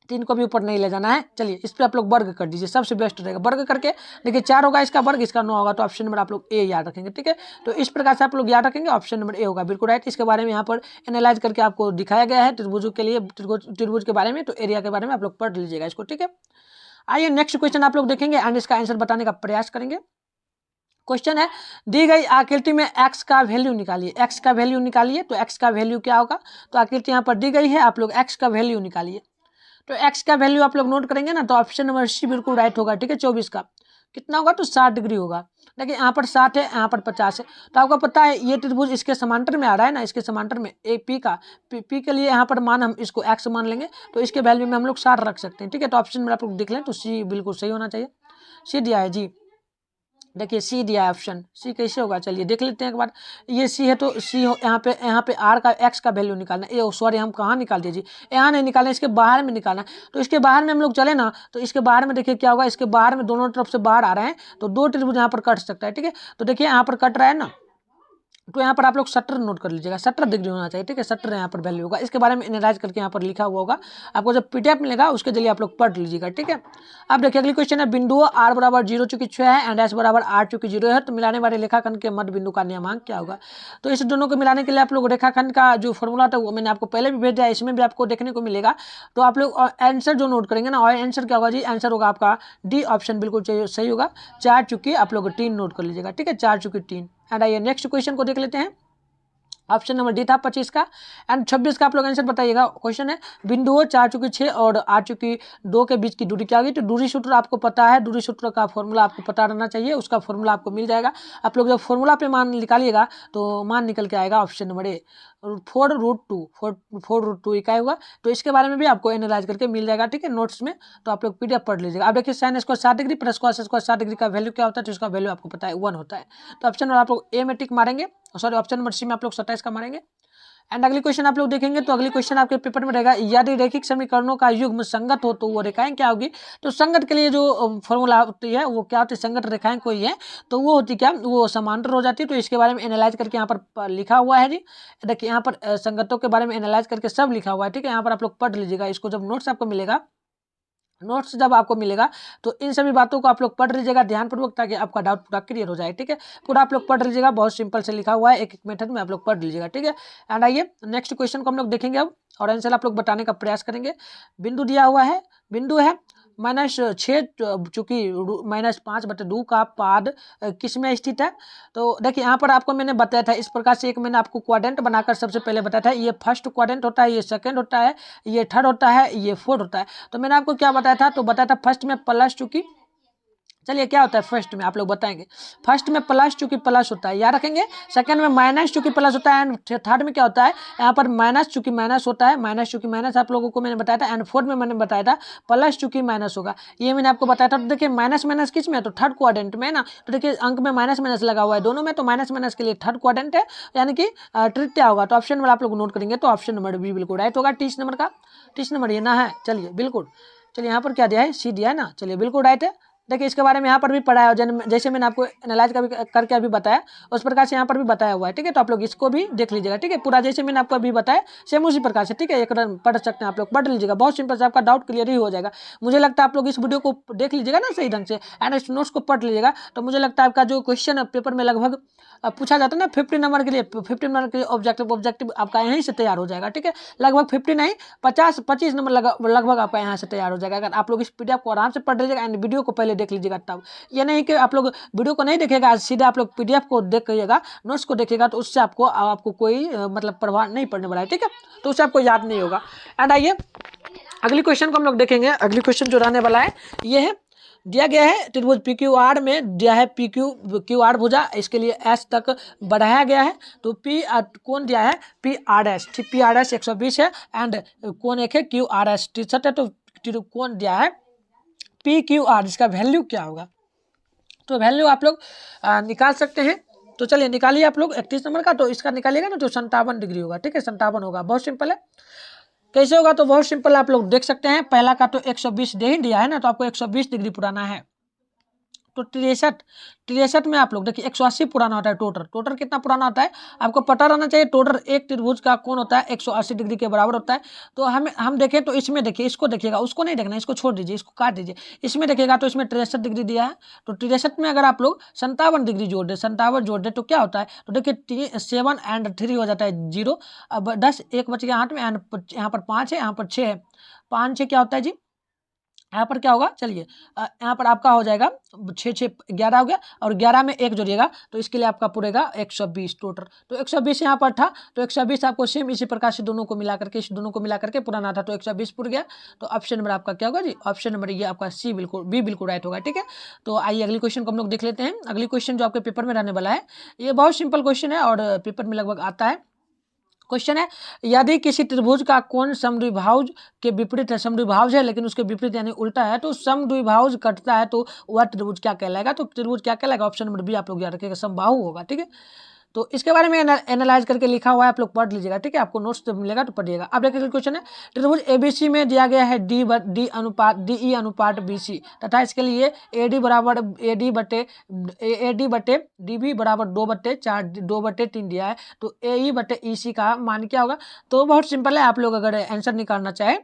3 को भी ऊपर नहीं ले जाना है। चलिए, इस पर आप लोग वर्ग कर दीजिए, सबसे बेस्ट रहेगा। वर्ग करके देखिए, 4 होगा इसका वर्ग, इसका 9 होगा, तो ऑप्शन नंबर आप लोग ए याद रखेंगे। ठीक है, तो इस प्रकार से आप लोग याद रखेंगे, ऑप्शन नंबर ए होगा बिल्कुल राइट। इसके बारे में यहाँ पर एनालाइज करके आपको दिखाया गया है, त्रिभुजों के लिए, त्रिभुज के बारे में, तो एरिया के बारे में आप लोग पढ़ लीजिएगा इसको। ठीक है, आइए नेक्स्ट क्वेश्चन आप लोग देखेंगे, एंड इसका आंसर बताने का प्रयास करेंगे। क्वेश्चन है, दी गई आकृति में x का वैल्यू निकालिए। x का वैल्यू निकालिए, तो x का वैल्यू क्या होगा? तो आकृति यहाँ पर दी गई है, आप लोग x का वैल्यू निकालिए। तो x का वैल्यू आप लोग नोट करेंगे ना, तो ऑप्शन नंबर सी बिल्कुल राइट होगा। ठीक है, 24 का कितना होगा? तो 60 डिग्री होगा। देखिए, यहाँ पर 60 है, यहाँ पर 50 है, तो आपको पता है ये त्रिभुज इसके समांतर में आ रहा है ना, इसके समांतर में ए पी का, पी के लिए यहाँ पर मान हम इसको x मान लेंगे, तो इसके वैल्यू में हम लोग 60 रख सकते हैं। ठीक है, तो ऑप्शन में आप लोग देख लें, तो सी बिल्कुल सही होना चाहिए, सी दिया है जी। देखिए, सी दिया है ऑप्शन, सी कैसे होगा? चलिए देख लेते हैं एक बार, ये सी है, तो सी यहाँ पे आर का एक्स का वैल्यू निकालना है। सॉरी, हम कहाँ निकाल दिए जी, यहाँ नहीं निकालना, इसके बाहर में निकालना है। तो इसके बाहर में हम लोग चले ना, तो इसके बाहर में देखिए क्या होगा, इसके बाहर में दोनों तरफ से बाहर आ रहे हैं, तो 2 त्रिभुज यहाँ पर कट सकता है। ठीक है, तो देखिए यहाँ पर कट रहा है ना, तो यहाँ पर आप लोग 70 नोट कर लीजिएगा, 70 डिग्री होना चाहिए। ठीक है, 70 यहाँ पर वैल्यू होगा, इसके बारे में एनालाइज करके यहाँ पर लिखा हुआ होगा, आपको जब PDF मिलेगा उसके जरिए आप लोग पढ़ लीजिएगा। ठीक है, अब देखिए अगली क्वेश्चन है, बिंदु r बराबर 0 चूंकि 6 है एंड s बराबर 8 चूंकि 0 है, तो मिलाने वाले रेखाखंड के मध्य बिंदु का नियमांक क्या होगा? तो इस दोनों को मिलाने के लिए आप लोग रेखाखंड का जो फॉर्मूला था वो मैंने आपको पहले भी भेज दिया, इसमें भी आपको देखने को मिलेगा। तो आप लोग आंसर जो नोट करेंगे ना, और आंसर क्या होगा जी? आंसर होगा आपका डी ऑप्शन, बिल्कुल सही होगा, 4 चूंकि आप लोग 3 नोट कर लीजिएगा। ठीक है, 4 चूंकि 3। एंड आइए नेक्स्ट क्वेश्चन को देख लेते हैं, ऑप्शन नंबर डी था 25 का, एंड 26 का आप लोग आंसर बताइएगा। क्वेश्चन है, बिंदुओं 4 चूंकि 6 और 8 चूंकि 2 के बीच की दूरी क्या होगी? तो दूरी सूत्र आपको पता है, दूरी सूत्र का फॉर्मूला आपको पता रहना चाहिए, उसका फॉर्मूला आपको मिल जाएगा। आप लोग जब फॉर्मूला पे मान निकालिएगा, तो मान निकल के आएगा ऑप्शन नंबर ए, 4√2 इकाई होगा। तो इसके बारे में भी आपको एनालाइज करके मिल जाएगा। ठीक है, नोट्स में, तो आप लोग PDF पढ़ लीजिएगा। अब देखिए, sine square 60 degree plus cos square 60 degree का वैल्यू क्या होता है? तो इसका वैल्यू आपको पता है 1 होता है। तो ऑप्शन नंबर आप लोग ए में टिक मारेंगे, सॉरी ऑप्शन नंबर सी में आप लोग 27 का मारेंगे। एंड अगली क्वेश्चन आप लोग देखेंगे, तो अगली क्वेश्चन आपके पेपर में रहेगा, यदि रैखिक समीकरणों का युग्म संगत हो तो वो रेखाएं क्या होगी? तो संगत के लिए जो फॉर्मूला होती है वो क्या होती है? संगत रेखाएं कोई है तो वो होती क्या? वो समांतर हो जाती है। तो इसके बारे में एनालाइज करके यहाँ पर लिखा हुआ है जी। देखिए, यहाँ पर संगतों के बारे में एनालाइज करके सब लिखा हुआ है। ठीक है, यहाँ पर आप लोग पढ़ लीजिएगा इसको, जब नोट्स आपको मिलेगा, नोट्स जब आपको मिलेगा, तो इन सभी बातों को आप लोग पढ़ लीजिएगा ध्यानपूर्वक, ताकि आपका डाउट पूरा क्लियर हो जाए। ठीक है, पूरा आप लोग पढ़ लीजिएगा, बहुत सिंपल से लिखा हुआ है, एक एक मेथड में आप लोग पढ़ लीजिएगा। ठीक है, एंड आइए नेक्स्ट क्वेश्चन को हम लोग देखेंगे अब, और आंसर आप लोग बताने का प्रयास करेंगे। बिंदु दिया हुआ है, बिंदु है -6 चूंकि -5/2 का पाद किस में स्थित है? तो देखिए, यहाँ पर आपको मैंने बताया था इस प्रकार से, एक मैंने आपको क्वाड्रेंट बनाकर सबसे पहले बताया था, ये फर्स्ट क्वाड्रेंट होता है, ये सेकंड होता है, ये थर्ड होता है, ये फोर्थ होता है। तो मैंने आपको क्या बताया था? तो बताया था फर्स्ट में प्लस चूंकि चलिए क्या होता है फर्स्ट में आप लोग बताएंगे। फर्स्ट में प्लस चूंकि प्लस होता है याद रखेंगे, सेकंड में माइनस चूंकि प्लस होता है, एंड थर्ड में क्या होता है यहाँ पर माइनस चूंकि माइनस होता है, माइनस चूंकि माइनस आप लोगों को मैंने बताया था, एंड फोर्थ में मैंने बताया था प्लस चूंकि माइनस होगा, ये मैंने आपको बताया था। तो देखिए माइनस माइनस किस में है, तो थर्ड क्वाड्रेंट में ना, तो देखिए अंक में माइनस माइनस लगा हुआ है दोनों में, तो माइनस माइनस के लिए थर्ड क्वाड्रेंट है, यानी कि तृतीय होगा। तो ऑप्शन नंबर आप लोग नोट करेंगे, तो ऑप्शन नंबर बी बिल्कुल राइट होगा। 30 नंबर का 30 नंबर ये ना है, चलिए बिल्कुल। चलिए यहाँ पर क्या दिया है, सी दिया है ना, चलिए बिल्कुल राइट है। देखिए इसके बारे में यहाँ पर भी पढ़ा है, जैसे मैंने आपको एनालाइज करके अभी बताया उस प्रकार से यहाँ पर भी बताया हुआ है, ठीक है। तो आप लोग इसको भी देख लीजिएगा, ठीक है, पूरा जैसे मैंने आपको अभी बताया सेम उसी प्रकार से, ठीक है। एक पढ़ सकते हैं आप लोग, पढ़ लीजिएगा, बहुत सिंपल से आपका डाउट क्लियर ही हो जाएगा। मुझे लगता है आप लोग इस वीडियो को देख लीजिएगा ना सही ढंग से, एंड इस नोट्स को पढ़ लीजिएगा, तो मुझे लगता है आपका जो क्वेश्चन पेपर में लगभग पूछा जाता है ना 50 नंबर के लिए, 50 नंबर के लिए ऑब्जेक्टिव आपका यहीं से तैयार हो जाएगा, ठीक है। लगभग 50 नहीं 50-25 नंबर लगभग आपका यहाँ से तैयार हो जाएगा, अगर आप लोग इस पीडीएफ को आराम से पढ़ लीजिएगा एंड वीडियो को पहले देख लीजिएगा तब। ये नहीं कि आप लोग वीडियो को नहीं देखेगा, सीधे आप लोग पीडीएफ को देखिएगा, नोट्स को देखिएगा, तो उससे आपको कोई मतलब प्रभाव नहीं पड़ने वाला है, ठीक है, तो उससे आपको याद नहीं होगा। एंड आइए अगली क्वेश्चन को हम लोग देखेंगे। अगली क्वेश्चन जो रहने वाला है ये है, दिया गया है त्रिभुज पी क्यू आर में दिया है पी क्यू आर भुजा, इसके लिए एस तक बढ़ाया गया है, तो पी कौन दिया है पी आर एस, ठीक, पी आर एस 120 है, एंड कौन एक है क्यू आर एस 63 है, तो कौन दिया है पी क्यू आर, इसका वैल्यू क्या होगा, तो वैल्यू आप लोग निकाल सकते हैं। तो चलिए निकालिए आप लोग 31 नंबर का, तो इसका निकालिएगा ना तो 57 डिग्री होगा, ठीक है, 57 होगा, बहुत सिंपल है। कैसे होगा, तो बहुत सिंपल आप लोग देख सकते हैं, पहला का तो 120 दे ही दिया है ना, तो आपको 120 डिग्री पुराना है, तो 63 में आप लोग देखिए 180 पुराना होता है। टोटल कितना पुराना होता है आपको पता रहना चाहिए। टोटल एक त्रिभुज का कोण होता है 180 डिग्री के बराबर होता है। तो हम देखें तो इसमें देखिए, इसको देखिएगा, उसको नहीं देखना, इसको छोड़ दीजिए, इसको काट दीजिए। इसमें देखिएगा तो इसमें 63 डिग्री दिया है, तो 63 में अगर आप लोग 57 डिग्री जोड़ दे, 57 जोड़ दे तो क्या होता है, तो देखिए 7 एंड 3 हो जाता है 0, अब 10 एक बच गया हाथ में, एंड यहाँ पर 5 है, यहाँ पर 6 है, 5 6 क्या होता है जी, यहाँ पर क्या होगा, चलिए यहाँ पर आपका हो जाएगा 6 6 11 हो गया, और 11 में 1 जोड़िएगा तो इसके लिए आपका पूरेगा 120 टोटल। तो 120 यहाँ पर था, तो 120 आपको सेम इसी प्रकार से दोनों को मिला करके, इस दोनों को मिला करके पुराना था, तो 120 पुर गया। तो ऑप्शन नंबर आपका क्या होगा जी, ऑप्शन नंबर ये आपका सी बिल्कुल बी बिल्कुल राइट होगा, ठीक है। तो आइए अगली क्वेश्चन को हम लोग देख लेते हैं। अगली क्वेश्चन जो आपके पेपर में रहने वाला है ये बहुत सिंपल क्वेश्चन है और पेपर में लगभग आता है। क्वेश्चन है, यदि किसी त्रिभुज का कोण समद्विभाज के विपरीत है, समद्विभाज है लेकिन उसके विपरीत यानी उल्टा है, तो समद्विभाज कटता है तो वह त्रिभुज क्या कहलाएगा, तो त्रिभुज क्या कहलाएगा, ऑप्शन नंबर बी आप लोग याद रखिएगा, समबाहु होगा, ठीक है। तो इसके बारे में एनालाइज करके लिखा हुआ है, आप लोग पढ़ लीजिएगा, ठीक है, आपको नोट्स जब मिलेगा तो पढ़िएगा। अब देखिए क्वेश्चन है, त्रिभुज एबीसी में दिया गया है डी अनुपात बीसी तथा इसके लिए एडी बराबर एडी बटे डीबी बराबर 2/4 2/3 दिया है, तो एई बटे ईसी का मान क्या होगा। तो बहुत सिंपल है, आप लोग अगर आंसर निकालना चाहे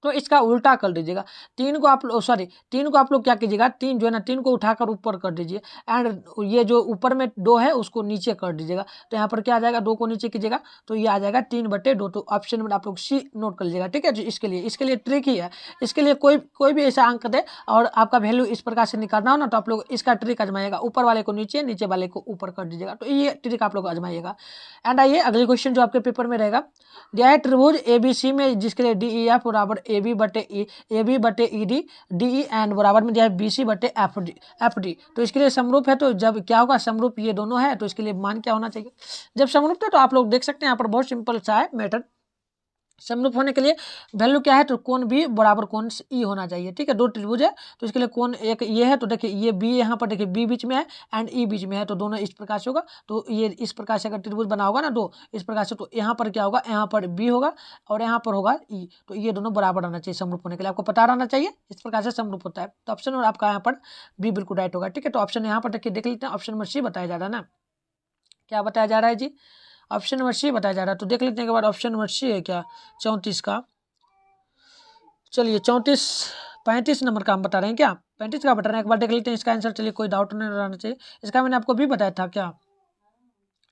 तो इसका उल्टा कर दीजिएगा। 3 को आप लोग क्या कीजिएगा, 3 जो है ना, 3 को उठाकर ऊपर कर दीजिए, एंड ये जो ऊपर में 2 है उसको नीचे कर दीजिएगा, तो यहाँ पर क्या आ जाएगा, 2 को नीचे कीजिएगा तो ये आ जाएगा 3/2। तो ऑप्शन में आप लोग सी नोट कर लीजिएगा, ठीक है। इसके लिए ट्रिक ही है, इसके लिए कोई भी ऐसा अंक दे और आपका वैल्यू इस प्रकार से निकालना हो ना, तो आप लोग इसका ट्रिक आजमाइएगा, ऊपर वाले को नीचे, नीचे वाले को ऊपर कर दीजिएगा, तो ये ट्रिक आप लोग आजमाइएगा। एंड आइए अगली क्वेश्चन जो आपके पेपर में रहेगा, दिया है त्रिभुज एबीसी में जिसके लिए DEF बराबर AB बटे ED DE एंड बराबर में दिया है BC बटे FD। तो इसके लिए समरूप है, तो जब क्या होगा, समरूप ये दोनों है तो इसके लिए मान क्या होना चाहिए, जब समरूप है तो आप लोग देख सकते हैं यहाँ पर बहुत सिंपल सा है मेथड। समरूप होने के लिए वैल्यू क्या है, तो कोण बी बराबर कोण ई होना चाहिए, ठीक है। 2 त्रिभुज है तो इसके लिए कोण एक ये है, तो देखिए ये बी यहाँ पर देखिए बी बीच में है एंड ई बीच में है, तो दोनों इस प्रकार से होगा। तो ये इस प्रकार से अगर त्रिभुज बना होगा ना 2 इस प्रकार से, तो यहाँ पर क्या होगा, यहाँ पर बी होगा और यहाँ पर होगा ई, तो ये दोनों बराबर रहना चाहिए समरूप होने के लिए, आपको पता रहना चाहिए इस प्रकार से समरूप होता है। तो ऑप्शन नंबर आपका यहाँ पर बी बिल्कुल राइट होगा, ठीक है। तो ऑप्शन यहाँ पर देखिए देख लेते हैं, ऑप्शन नंबर सी बताया जा रहा है ना, क्या बताया जा रहा है जी, ऑप्शन नंबर सी बताया जा रहा है। तो देख लेते हैं एक बार, ऑप्शन नंबर सी है क्या 34 का, चलिए 35 नंबर का हम बता रहे हैं, क्या 35 का बता रहे हैं, एक बार देख लेते हैं इसका आंसर, चलिए कोई डाउट नहीं रहना चाहिए। इसका मैंने आपको भी बताया था, क्या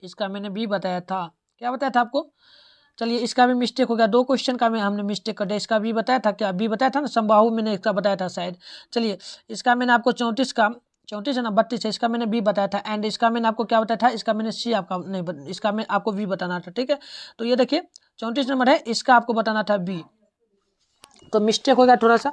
इसका मैंने भी बताया था, क्या बताया था आपको, चलिए इसका भी मिस्टेक हो गया, 2 क्वेश्चन का हमने मिस्टेक कर दिया, इसका भी बताया था, क्या भी बताया था ना, समबाहु मैंने इसका बताया था शायद। चलिए इसका मैंने आपको 34 है ना 32 है, इसका मैंने बी बताया था, एंड इसका मैंने आपको क्या बताया था, इसका मैंने सी आपका नहीं, इसका मैं आपको बी बताना था, ठीक है। तो ये देखिए 34 नंबर है, इसका आपको बताना था बी, तो मिस्टेक हो गया थोड़ा सा।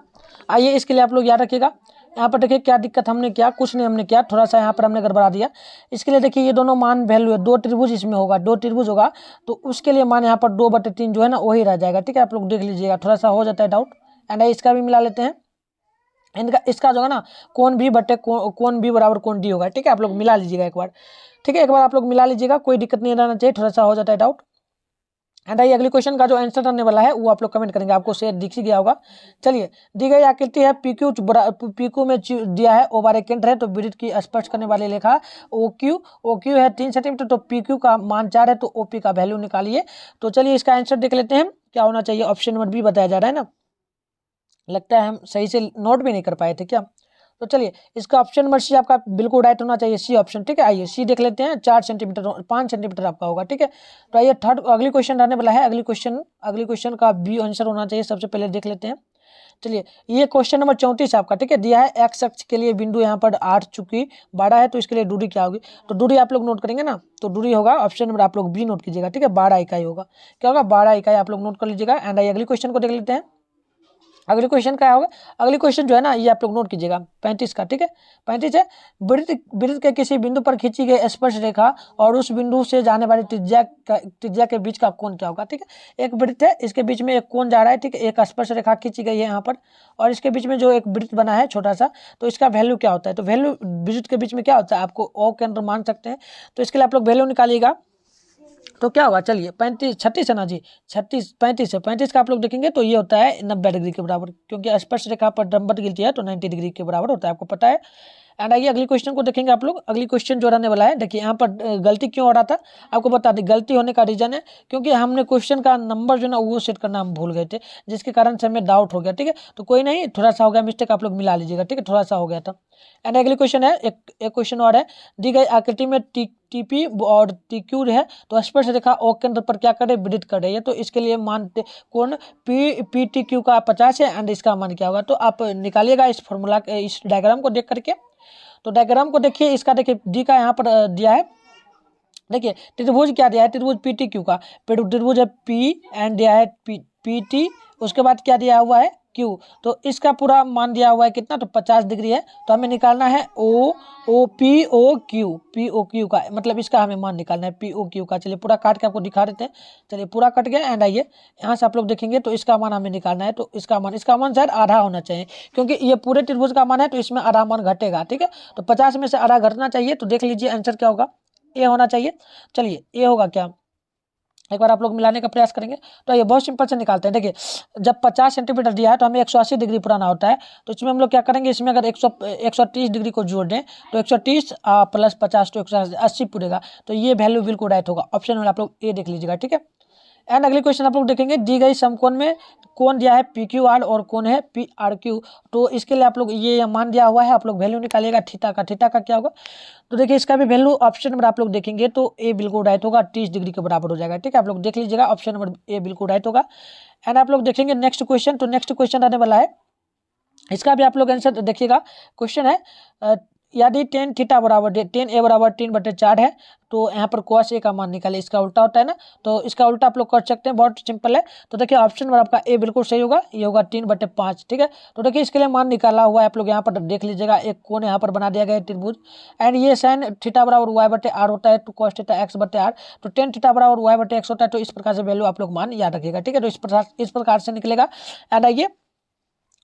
आइए इसके लिए आप लोग याद रखिएगा, यहाँ पर देखिए क्या दिक्कत हमने किया, कुछ नहीं हमने किया, थोड़ा सा यहाँ पर हमने गड़बड़ा दिया। इसके लिए देखिए ये दोनों मान वैल्यू है, 2 त्रिभुज इसमें होगा, 2 त्रिभुज होगा तो उसके लिए मान यहाँ पर 2/3 जो है ना वही रह जाएगा। ठीक है, आप लोग देख लीजिएगा, थोड़ा सा हो जाता है डाउट। एंड इसका भी मिला लेते हैं, इनका इसका जो है ना कोण भी बटे कोण बी बराबर कोण डी होगा। ठीक है, आप लोग मिला लीजिएगा एक बार। ठीक है, एक बार आप लोग मिला लीजिएगा, कोई दिक्कत नहीं रहना चाहिए, थोड़ा सा हो जाता है डाउट। एंड आइए अगली क्वेश्चन का जो आंसर रहने वाला है वो आप लोग कमेंट करेंगे, आपको शेयर दिख ही गया होगा। चलिए, दी गई आकृति है पीक्यू में दिया है ओ बार एक केंद्र है, तो वृत्त की स्पर्श करने वाले लेखा ओ क्यू है 3 सेंटीमीटर, तो पीक्यू का मान 4 है, तो ओपी का वैल्यू निकालिए। तो चलिए इसका आंसर देख लेते हैं क्या होना चाहिए। ऑप्शन नंबर बी बताया जा रहा है ना, लगता है हम सही से नोट भी नहीं कर पाए थे क्या। तो चलिए इसका ऑप्शन नंबर सी आपका बिल्कुल राइट होना चाहिए, सी ऑप्शन। ठीक है, आइए सी देख लेते हैं, 4 सेंटीमीटर 5 सेंटीमीटर आपका होगा। ठीक है, तो आइए थर्ड अगली क्वेश्चन रहने वाला है। अगली क्वेश्चन का बी आंसर होना चाहिए, सबसे पहले देख लेते हैं। चलिए ये क्वेश्चन नंबर 34 आपका। ठीक है, दिया है एक्स अक्ष के लिए बिंदु यहाँ पर 8 चुकी 12 है, तो इसके लिए दूरी क्या होगी। तो दूरी आप लोग नोट करेंगे ना, तो दूरी होगा ऑप्शन नंबर आप लोग बी नोट कीजिएगा। ठीक है, 12 इकाई होगा, क्या होगा 12 इकाई, आप लोग नोट कर लीजिएगा। एंड आइए अगली क्वेश्चन को देख लेते हैं। अगली क्वेश्चन क्या होगा, अगली क्वेश्चन जो है ना ये आप लोग नोट कीजिएगा 35 का। ठीक है, 35 है, वृत्त के किसी बिंदु पर खींची गई स्पर्श रेखा और उस बिंदु से जाने वाली त्रिज्या के बीच का कोण क्या होगा। ठीक है, एक वृत्त है, इसके बीच में एक कोण जा रहा है। ठीक है, एक स्पर्श रेखा खींची गई है यहाँ पर और इसके बीच में जो एक वृत्त बना है छोटा सा, तो इसका वैल्यू क्या होता है। तो वैल्यू वृत्त के बीच में क्या होता है, आपको ओ के अंदर मान सकते हैं, तो इसके लिए आप लोग वैल्यू निकालिएगा। तो क्या होगा, चलिए 36 है ना जी, 35 है, 35 का आप लोग देखेंगे तो ये होता है 90 डिग्री के बराबर, क्योंकि स्पर्श रेखा पर लंबवत गिरती है तो 90 डिग्री के बराबर होता है, आपको पता है। एंड आइए अगली क्वेश्चन को देखेंगे आप लोग। अगली क्वेश्चन जो रहने वाला है, देखिए यहाँ पर गलती क्यों हो रहा था आपको बता दें। गलती होने का रीजन है क्योंकि हमने क्वेश्चन का नंबर जो ना वो सेट करना हम भूल गए थे, जिसके कारण से हमें डाउट हो गया। ठीक है, तो कोई नहीं, थोड़ा सा हो गया मिस्टेक, आप लोग मिला लीजिएगा। ठीक है, थोड़ा सा हो गया था। एंड अगली क्वेश्चन है, एक क्वेश्चन और है, दी गई आकृति में टीपी और टीक्यू है, तो स्पर्श रेखा ओ केंद्र पर क्या करे, वृत्त कर रही है, तो इसके लिए मानते कौन पी टी क्यू का 50 है एंड इसका मान क्या होगा। तो आप निकालिएगा इस फॉर्मूला इस डायग्राम को देख करके। तो डायग्राम को देखिए, इसका देखिए डी का यहाँ पर दिया है, देखिए त्रिभुज क्या दिया है, त्रिभुज पी टी क्यू का, त्रिभुज है पी एंड दिया है पी टी, उसके बाद क्या दिया हुआ है क्यू, तो इसका पूरा मान दिया हुआ है कितना, तो 50 डिग्री है। तो हमें निकालना है पी ओ क्यू का, मतलब इसका हमें मान निकालना है पी ओ क्यू का। चलिए पूरा काट के आपको दिखा देते हैं। चलिए पूरा कट गया एंड आइए यहाँ से आप लोग देखेंगे तो इसका मान हमें निकालना है। तो इसका मान शायद आधा होना चाहिए, क्योंकि ये पूरे त्रिभुज का मान है तो इसमें आधा मान घटेगा। ठीक है, तो 50 में से आधा घटना चाहिए, तो देख लीजिए आंसर क्या होगा, ए होना चाहिए। चलिए ए होगा क्या, एक बार आप लोग मिलाने का प्रयास करेंगे। तो ये बहुत सिंपल से निकालते हैं। देखिए जब 50 सेंटीमीटर दिया है तो हमें 180 डिग्री पुराना होता है, तो इसमें हम लोग क्या करेंगे, इसमें अगर 130 डिग्री को जोड़ दें तो 130 प्लस 50 तो 180 पूरेगा, तो ये वैल्यू बिल्कुल राइट होगा। ऑप्शन में आप लोग ए देख लीजिएगा। ठीक है, एंड अगली क्वेश्चन आप लोग देखेंगे, दी गई समकोण में कौन दिया है पी क्यू आर और कौन है पी आर क्यू, तो इसके लिए आप लोग ये मान दिया हुआ है, आप लोग वैल्यू निकालिएगा थीटा का क्या होगा। तो देखिए इसका भी वैल्यू ऑप्शन नंबर आप लोग देखेंगे तो ए बिल्कुल राइट होगा, 30 डिग्री के बराबर हो जाएगा। ठीक है, आप लोग देख लीजिएगा, ऑप्शन नंबर ए बिल्कुल राइट होगा। एंड आप लोग देखेंगे नेक्स्ट क्वेश्चन, तो नेक्स्ट क्वेश्चन आने वाला है, इसका भी आप लोग आंसर देखिएगा। क्वेश्चन है यदि टेन थीटा बराबर 10 ए बराबर 3/4 है, तो यहाँ पर cos ए का मान निकाले, इसका उल्टा होता है ना, तो इसका उल्टा आप लोग कर सकते हैं, बहुत सिंपल है। तो देखिए ऑप्शन नंबर आपका ए बिल्कुल सही होगा, ये होगा 3/5। ठीक है, तो देखिए इसके लिए मान निकाला हुआ है, आप लोग यहाँ पर देख लीजिएगा, एक कोण यहाँ पर बना दिया गया है त्रिभुज, एंड ये साइन थीटा बराबर y/r होता है, तो cos थीटा x/r, तो टेन थीटा बराबर y/x होता है। तो इस प्रकार से वैल्यू आप लोग मान याद रखिएगा। ठीक है, तो इस प्रकार से निकलेगा। एंड आइए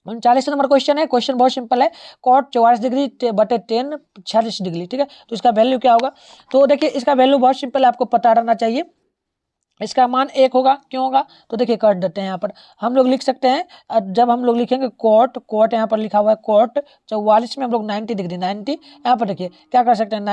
39 नंबर क्वेश्चन है, क्वेश्चन बहुत सिंपल है, कॉट 44 डिग्री बटे 10 46 डिग्री। ठीक है, तो इसका वैल्यू क्या होगा, तो देखिए इसका वैल्यू बहुत सिंपल है, आपको पता रहना चाहिए। इसका मान 1 होगा, क्यों होगा, तो देखिए कर देते हैं। यहाँ पर हम लोग लिख सकते हैं, जब हम लोग लिखेंगे कॉट यहाँ पर लिखा हुआ है कॉट 44 में हम लोग 90 डिग्री, 90 यहाँ पर देखिए क्या कर सकते हैं,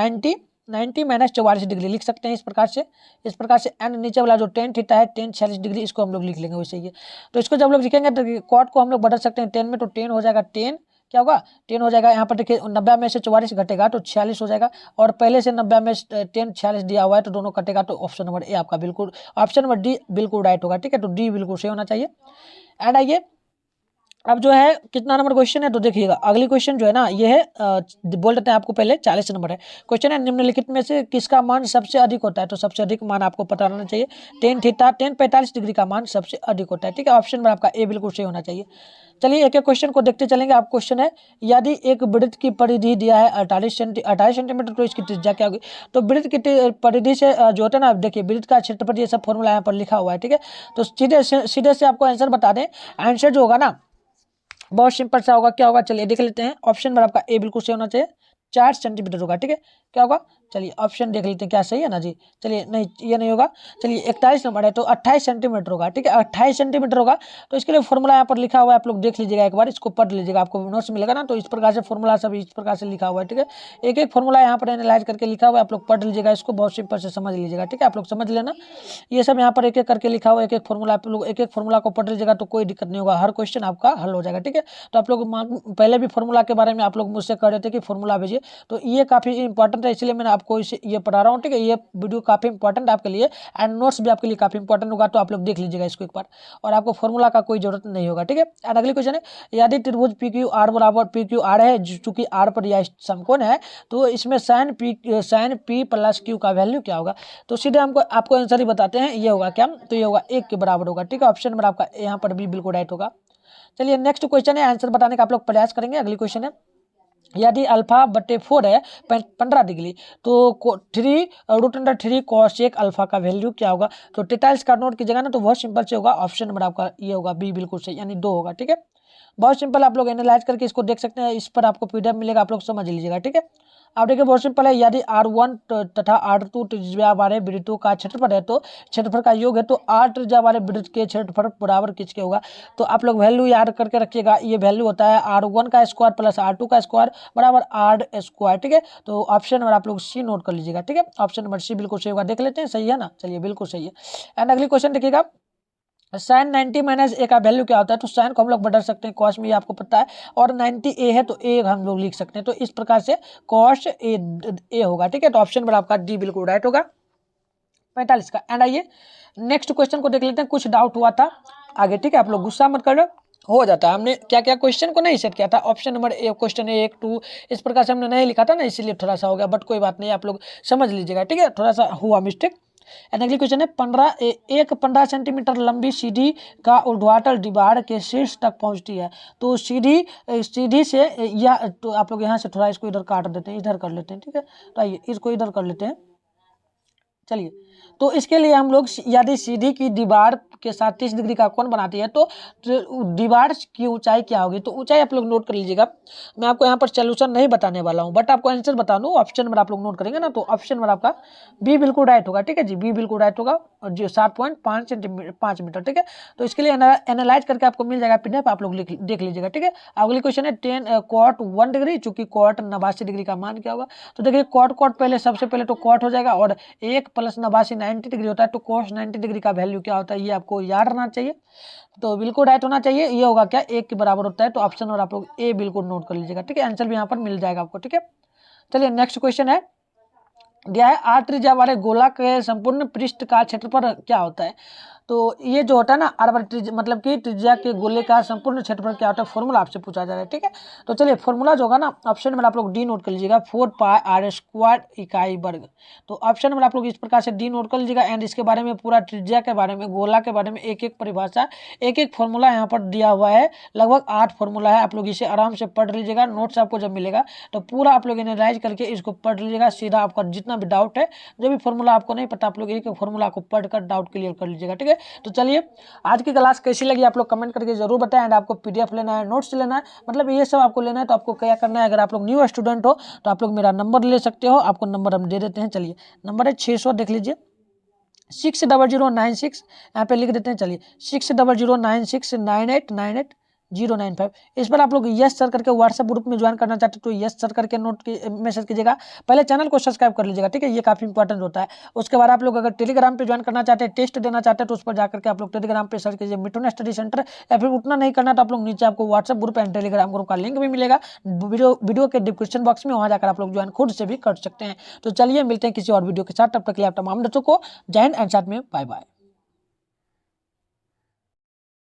90 माइनस 44 डिग्री लिख सकते हैं इस प्रकार से। एंड नीचे वाला जो टेन थीटा है 10 46 डिग्री, इसको हम लोग लिख लेंगे वैसे ही। तो इसको जब लोग लिखेंगे तो कॉट को हम लोग बदल सकते हैं 10 में, तो 10 हो जाएगा, 10 क्या होगा 10 हो जाएगा। यहाँ पर देखिए 90 में से 44 घटेगा तो 46 हो जाएगा, और पहले से 90 में 10 46 दिया हुआ है तो दोनों कटेगा, तो ऑप्शन नंबर ए आपका बिल्कुल, ऑप्शन नंबर डी बिल्कुल राइट होगा। ठीक है, तो डी बिल्कुल सही होना चाहिए। एंड आइए अब जो है कितना नंबर क्वेश्चन है तो देखिएगा, अगली क्वेश्चन जो है ना ये है बोल देते हैं आपको पहले 40 नंबर है क्वेश्चन है, निम्नलिखित में से किसका मान सबसे अधिक होता है, तो सबसे अधिक मान आपको पता रहना चाहिए, टेन थीटा 10:45 डिग्री का मान सबसे अधिक होता है, ठीक है। ऑप्शन में आपका ए बिल्कुल सही होना चाहिए। चलिए एक एक क्वेश्चन को देखते चलेंगे। आप क्वेश्चन है, यदि एक वृत्त की परिधि दिया है 28 सेंटीमीटर, तो इसकी त्रिज्या क्या होगी, तो वृत्त की परिधि से जो होता है ना, देखिए वृत्त का क्षेत्रफल ये सब फॉर्मूला यहाँ पर लिखा हुआ है, ठीक है। तो सीधे से आपको आंसर बता दें, आंसर जो होगा ना बहुत सिंपल सा होगा, क्या होगा चलिए देख लेते हैं। ऑप्शन में आपका ए बिल्कुल सही होना चाहिए, 4 सेंटीमीटर होगा, ठीक है। क्या होगा चलिए ऑप्शन देख लेते हैं क्या सही है ना जी। चलिए नहीं ये नहीं होगा, चलिए 41 नंबर है तो 28 सेंटीमीटर होगा, ठीक है 28 सेंटीमीटर होगा। तो इसके लिए फॉर्मूला यहाँ पर लिखा हुआ है, आप लोग देख लीजिएगा एक बार, इसको पढ़ लीजिएगा, आपको नोट्स मिलेगा ना, तो इस प्रकार से फॉर्मूला सब इस प्रकार से लिखा हुआ है, ठीक है। एक एक फॉर्मूला यहाँ पर एनालाइज करके लिखा हुआ है, आप लोग पढ़ लीजिएगा, इसको बहुत सिंपल से समझ लीजिएगा, ठीक है। आप लोग समझ लेना, ये सब यहाँ पर एक एक करके लिखा हुआ है, एक एक फॉर्मूला, आप लोग एक एक फॉर्मूला को पढ़ लीजिएगा तो कोई दिक्कत नहीं होगा, हर क्वेश्चन आपका हल हो जाएगा, ठीक है। तो आप लोग पहले भी फॉर्मूला के बारे में आप लोग मुझसे कह रहे थे कि फॉर्मूला भेजिए, तो ये काफ़ी इंपॉर्टेंट है, इसलिए मैंने आपको इसे ये पढ़ा रहा हूँ, ठीक है। ये वीडियो काफ़ी इंपॉर्टेंट है आपके लिए, एंड नोट्स भी आपके लिए काफ़ी इंपॉर्टेंट होगा, तो आप लोग देख लीजिएगा इसको एक बार, और आपको फॉर्मूला का कोई जरूरत नहीं होगा, ठीक है। एंड अगली क्वेश्चन है, यदि त्रिभुज पी क्यू आर बराबर पी क्यू आर है, चूंकि आर पर यह समकोण है, तो इसमें साइन पी प्लस क्यू का वैल्यू क्या होगा, तो सीधे हमको आपको आंसर ही बताते हैं, ये होगा क्या, तो ये होगा 1 के बराबर होगा, ठीक है। ऑप्शन नंबर आपका यहाँ पर भी बिल्कुल राइट होगा। चलिए नेक्स्ट क्वेश्चन है, आंसर बताने का आप लोग प्रयास करेंगे। अगली क्वेश्चन है, यदि α/4 है 15 डिग्री, तो 3√3 cos एक अल्फा का वैल्यू क्या होगा, तो डिटेल्स का नोट कीजिएगा ना, तो बहुत सिंपल से होगा, ऑप्शन नंबर आपका ये होगा बी बिल्कुल सही, यानी 2 होगा, ठीक है। बहुत सिंपल, आप लोग एनालाइज करके इसको देख सकते हैं, इस पर आपको पीडीएफ मिलेगा, आप लोग समझ लीजिएगा, ठीक है। अब देखिए बहुत सिंपल है, यदि R1 तथा R2 त्रिज्या वाले वृत्तों का क्षेत्रफल है, तो क्षेत्रफल का योग है, तो R त्रिज्या वाले वृत्त के क्षेत्रफल बराबर किसके होगा, तो आप लोग वैल्यू याद करके रखिएगा, ये वैल्यू होता है R1 का स्क्वायर प्लस R2 का स्क्वायर बराबर R स्क्वायर, ठीक है। तो ऑप्शन नंबर आप लोग सी नोट कर लीजिएगा, ठीक है। ऑप्शन नंबर सी बिल्कुल सही होगा, देख लेते हैं सही है ना, चलिए बिल्कुल सही है। एंड अगली क्वेश्चन देखिएगा, साइन 90 माइनस ए का वैल्यू क्या होता है, तो साइन को हम लोग बदल सकते हैं, कॉस में ये आपको पता है, और 90 ए है तो ए हम लोग लिख सकते हैं, तो इस प्रकार से कॉस ए होगा, ठीक है। तो ऑप्शन नंबर आपका डी बिल्कुल राइट होगा 45 का। एंड आइए नेक्स्ट क्वेश्चन को देख लेते हैं, कुछ डाउट हुआ था आगे, ठीक है, आप लोग गुस्सा मत करो, हो जाता है, हमने क्या क्या क्वेश्चन को नहीं सेट किया था, ऑप्शन नंबर ए क्वेश्चन 1 2 इस प्रकार से हमने नहीं लिखा था ना, इसीलिए थोड़ा सा हो गया, बट कोई बात नहीं, आप लोग समझ लीजिएगा, ठीक है, थोड़ा सा हुआ मिस्टेक। एंड अगली क्वेश्चन है, 15 सेंटीमीटर लंबी सीढ़ी का ऊर्ध्वाधर दीवार के शीर्ष तक पहुंचती है, तो सीढ़ी से या तो आप लोग यहाँ से थोड़ा इसको इधर काट देते हैं, इधर कर लेते हैं, ठीक है। तो आइए इसको इधर कर लेते हैं, चलिए। तो इसके लिए हम लोग यदि सीढ़ी की दीवार के साथ 30 डिग्री का कोण बनाती है, तो दीवार की ऊंचाई क्या होगी, तो ऊंचाई आप लोग नोट कर लीजिएगा, मैं आपको यहाँ पर सोल्यूशन नहीं बताने वाला हूँ, बट आपको आंसर बता दूँ, ऑप्शन नंबर आप लोग नोट करेंगे ना, तो ऑप्शन नंबर आपका बी बिल्कुल राइट होगा, ठीक है जी, बी बिल्कुल राइट होगा, और जो 7.5 मीटर, ठीक है। तो इसके लिए एनालाइज करके आपको मिल जाएगा पीडीएफ, आप लोग देख लीजिएगा, ठीक है। अगली क्वेश्चन है 10 cot 1 डिग्री, चूंकि cot 89 डिग्री का मान क्या होगा, तो देखिए cot पहले सबसे पहले तो cot हो जाएगा, और 1 + 89 90 डिग्री होता है, तो cos 90 डिग्री का वैल्यू क्या होता है, ये आपको याद रहना चाहिए, तो बिल्कुल राइट होना चाहिए, ये होगा क्या 1 के बराबर होता है, तो ऑप्शन और आप लोग ए बिल्कुल नोट कर लीजिएगा, ठीक है। आंसर भी यहाँ पर मिल जाएगा आपको, ठीक है। चलिए नेक्स्ट क्वेश्चन है, दिया है आर त्रिज्या वाले गोला के संपूर्ण पृष्ठ का क्षेत्रफल क्या होता है, तो ये जो होता है ना आर मतलब कि त्रिज्या के गोले का संपूर्ण क्षेत्रफल क्या होता है, फॉर्मूला आपसे पूछा जा रहा है, ठीक है। तो चलिए फॉर्मूला जो होगा ना, ऑप्शन में आप लोग डी नोट कर लीजिएगा, 4πr² इकाई वर्ग, तो ऑप्शन में आप लोग इस प्रकार से डी नोट कर लीजिएगा। एंड इसके बारे में पूरा त्रिज्या के बारे में, गोला के बारे में एक एक परिभाषा, एक एक फॉर्मूला यहाँ पर दिया हुआ है, लगभग 8 फॉर्मूला है, आप लोग इसे आराम से पढ़ लीजिएगा, नोट्स आपको जब मिलेगा तो पूरा आप लोग एनालाइज करके इसको पढ़ लीजिएगा, सीधा आपका जितना भी डाउट है, जो भी फॉर्मूला आपको नहीं पता, आप लोग एक एक फॉर्मूला को पढ़कर डाउट क्लियर कर लीजिएगा, ठीक है। तो चलिए आज की क्लास कैसी लगी आप लोग कमेंट करके जरूर बताएं, एंड आपको पीडीएफ लेना है, नोट्स लेना है, मतलब ये सब आपको लेना है, तो आपको क्या करना है, अगर आप लोग न्यू स्टूडेंट हो तो आप लोग मेरा नंबर ले सकते हो, आपको नंबर हम दे देते हैं, चलिए नंबर है 600, देख लीजिए 6096, यहाँ पे लिख देते हैं, चलिए 6000969898 इस पर आप लोग यस सर करके व्हाट्सएप ग्रुप में ज्वाइन करना चाहते हो तो यस सर करके नोट मैसेज कीजिएगा, पहले चैनल को सब्सक्राइब कर लीजिएगा, ठीक है, ये काफी इंपॉर्टेंट होता है। उसके बाद आप लोग अगर टेलीग्राम पे ज्वाइन करना चाहते हैं, टेस्ट देना चाहते हैं, तो उस पर जाकर के आप लोग टेलीग्राम पे सर्च कीजिए मिठुन स्टडी सेंटर, या फिर उतना नहीं करना तो आप लोग नीचे आपको WhatsApp group and Telegram group का लिंक भी मिलेगा वीडियो के डिस्क्रिप्शन बॉक्स में, वहाँ जाकर आप लोग ज्वाइन खुद से भी कर सकते हैं। तो चलिए मिलते हैं किसी और वीडियो के साथ, तब तक के लिए आप तमाम बच्चों को जय हिंद एंड साथ में बाय बाय।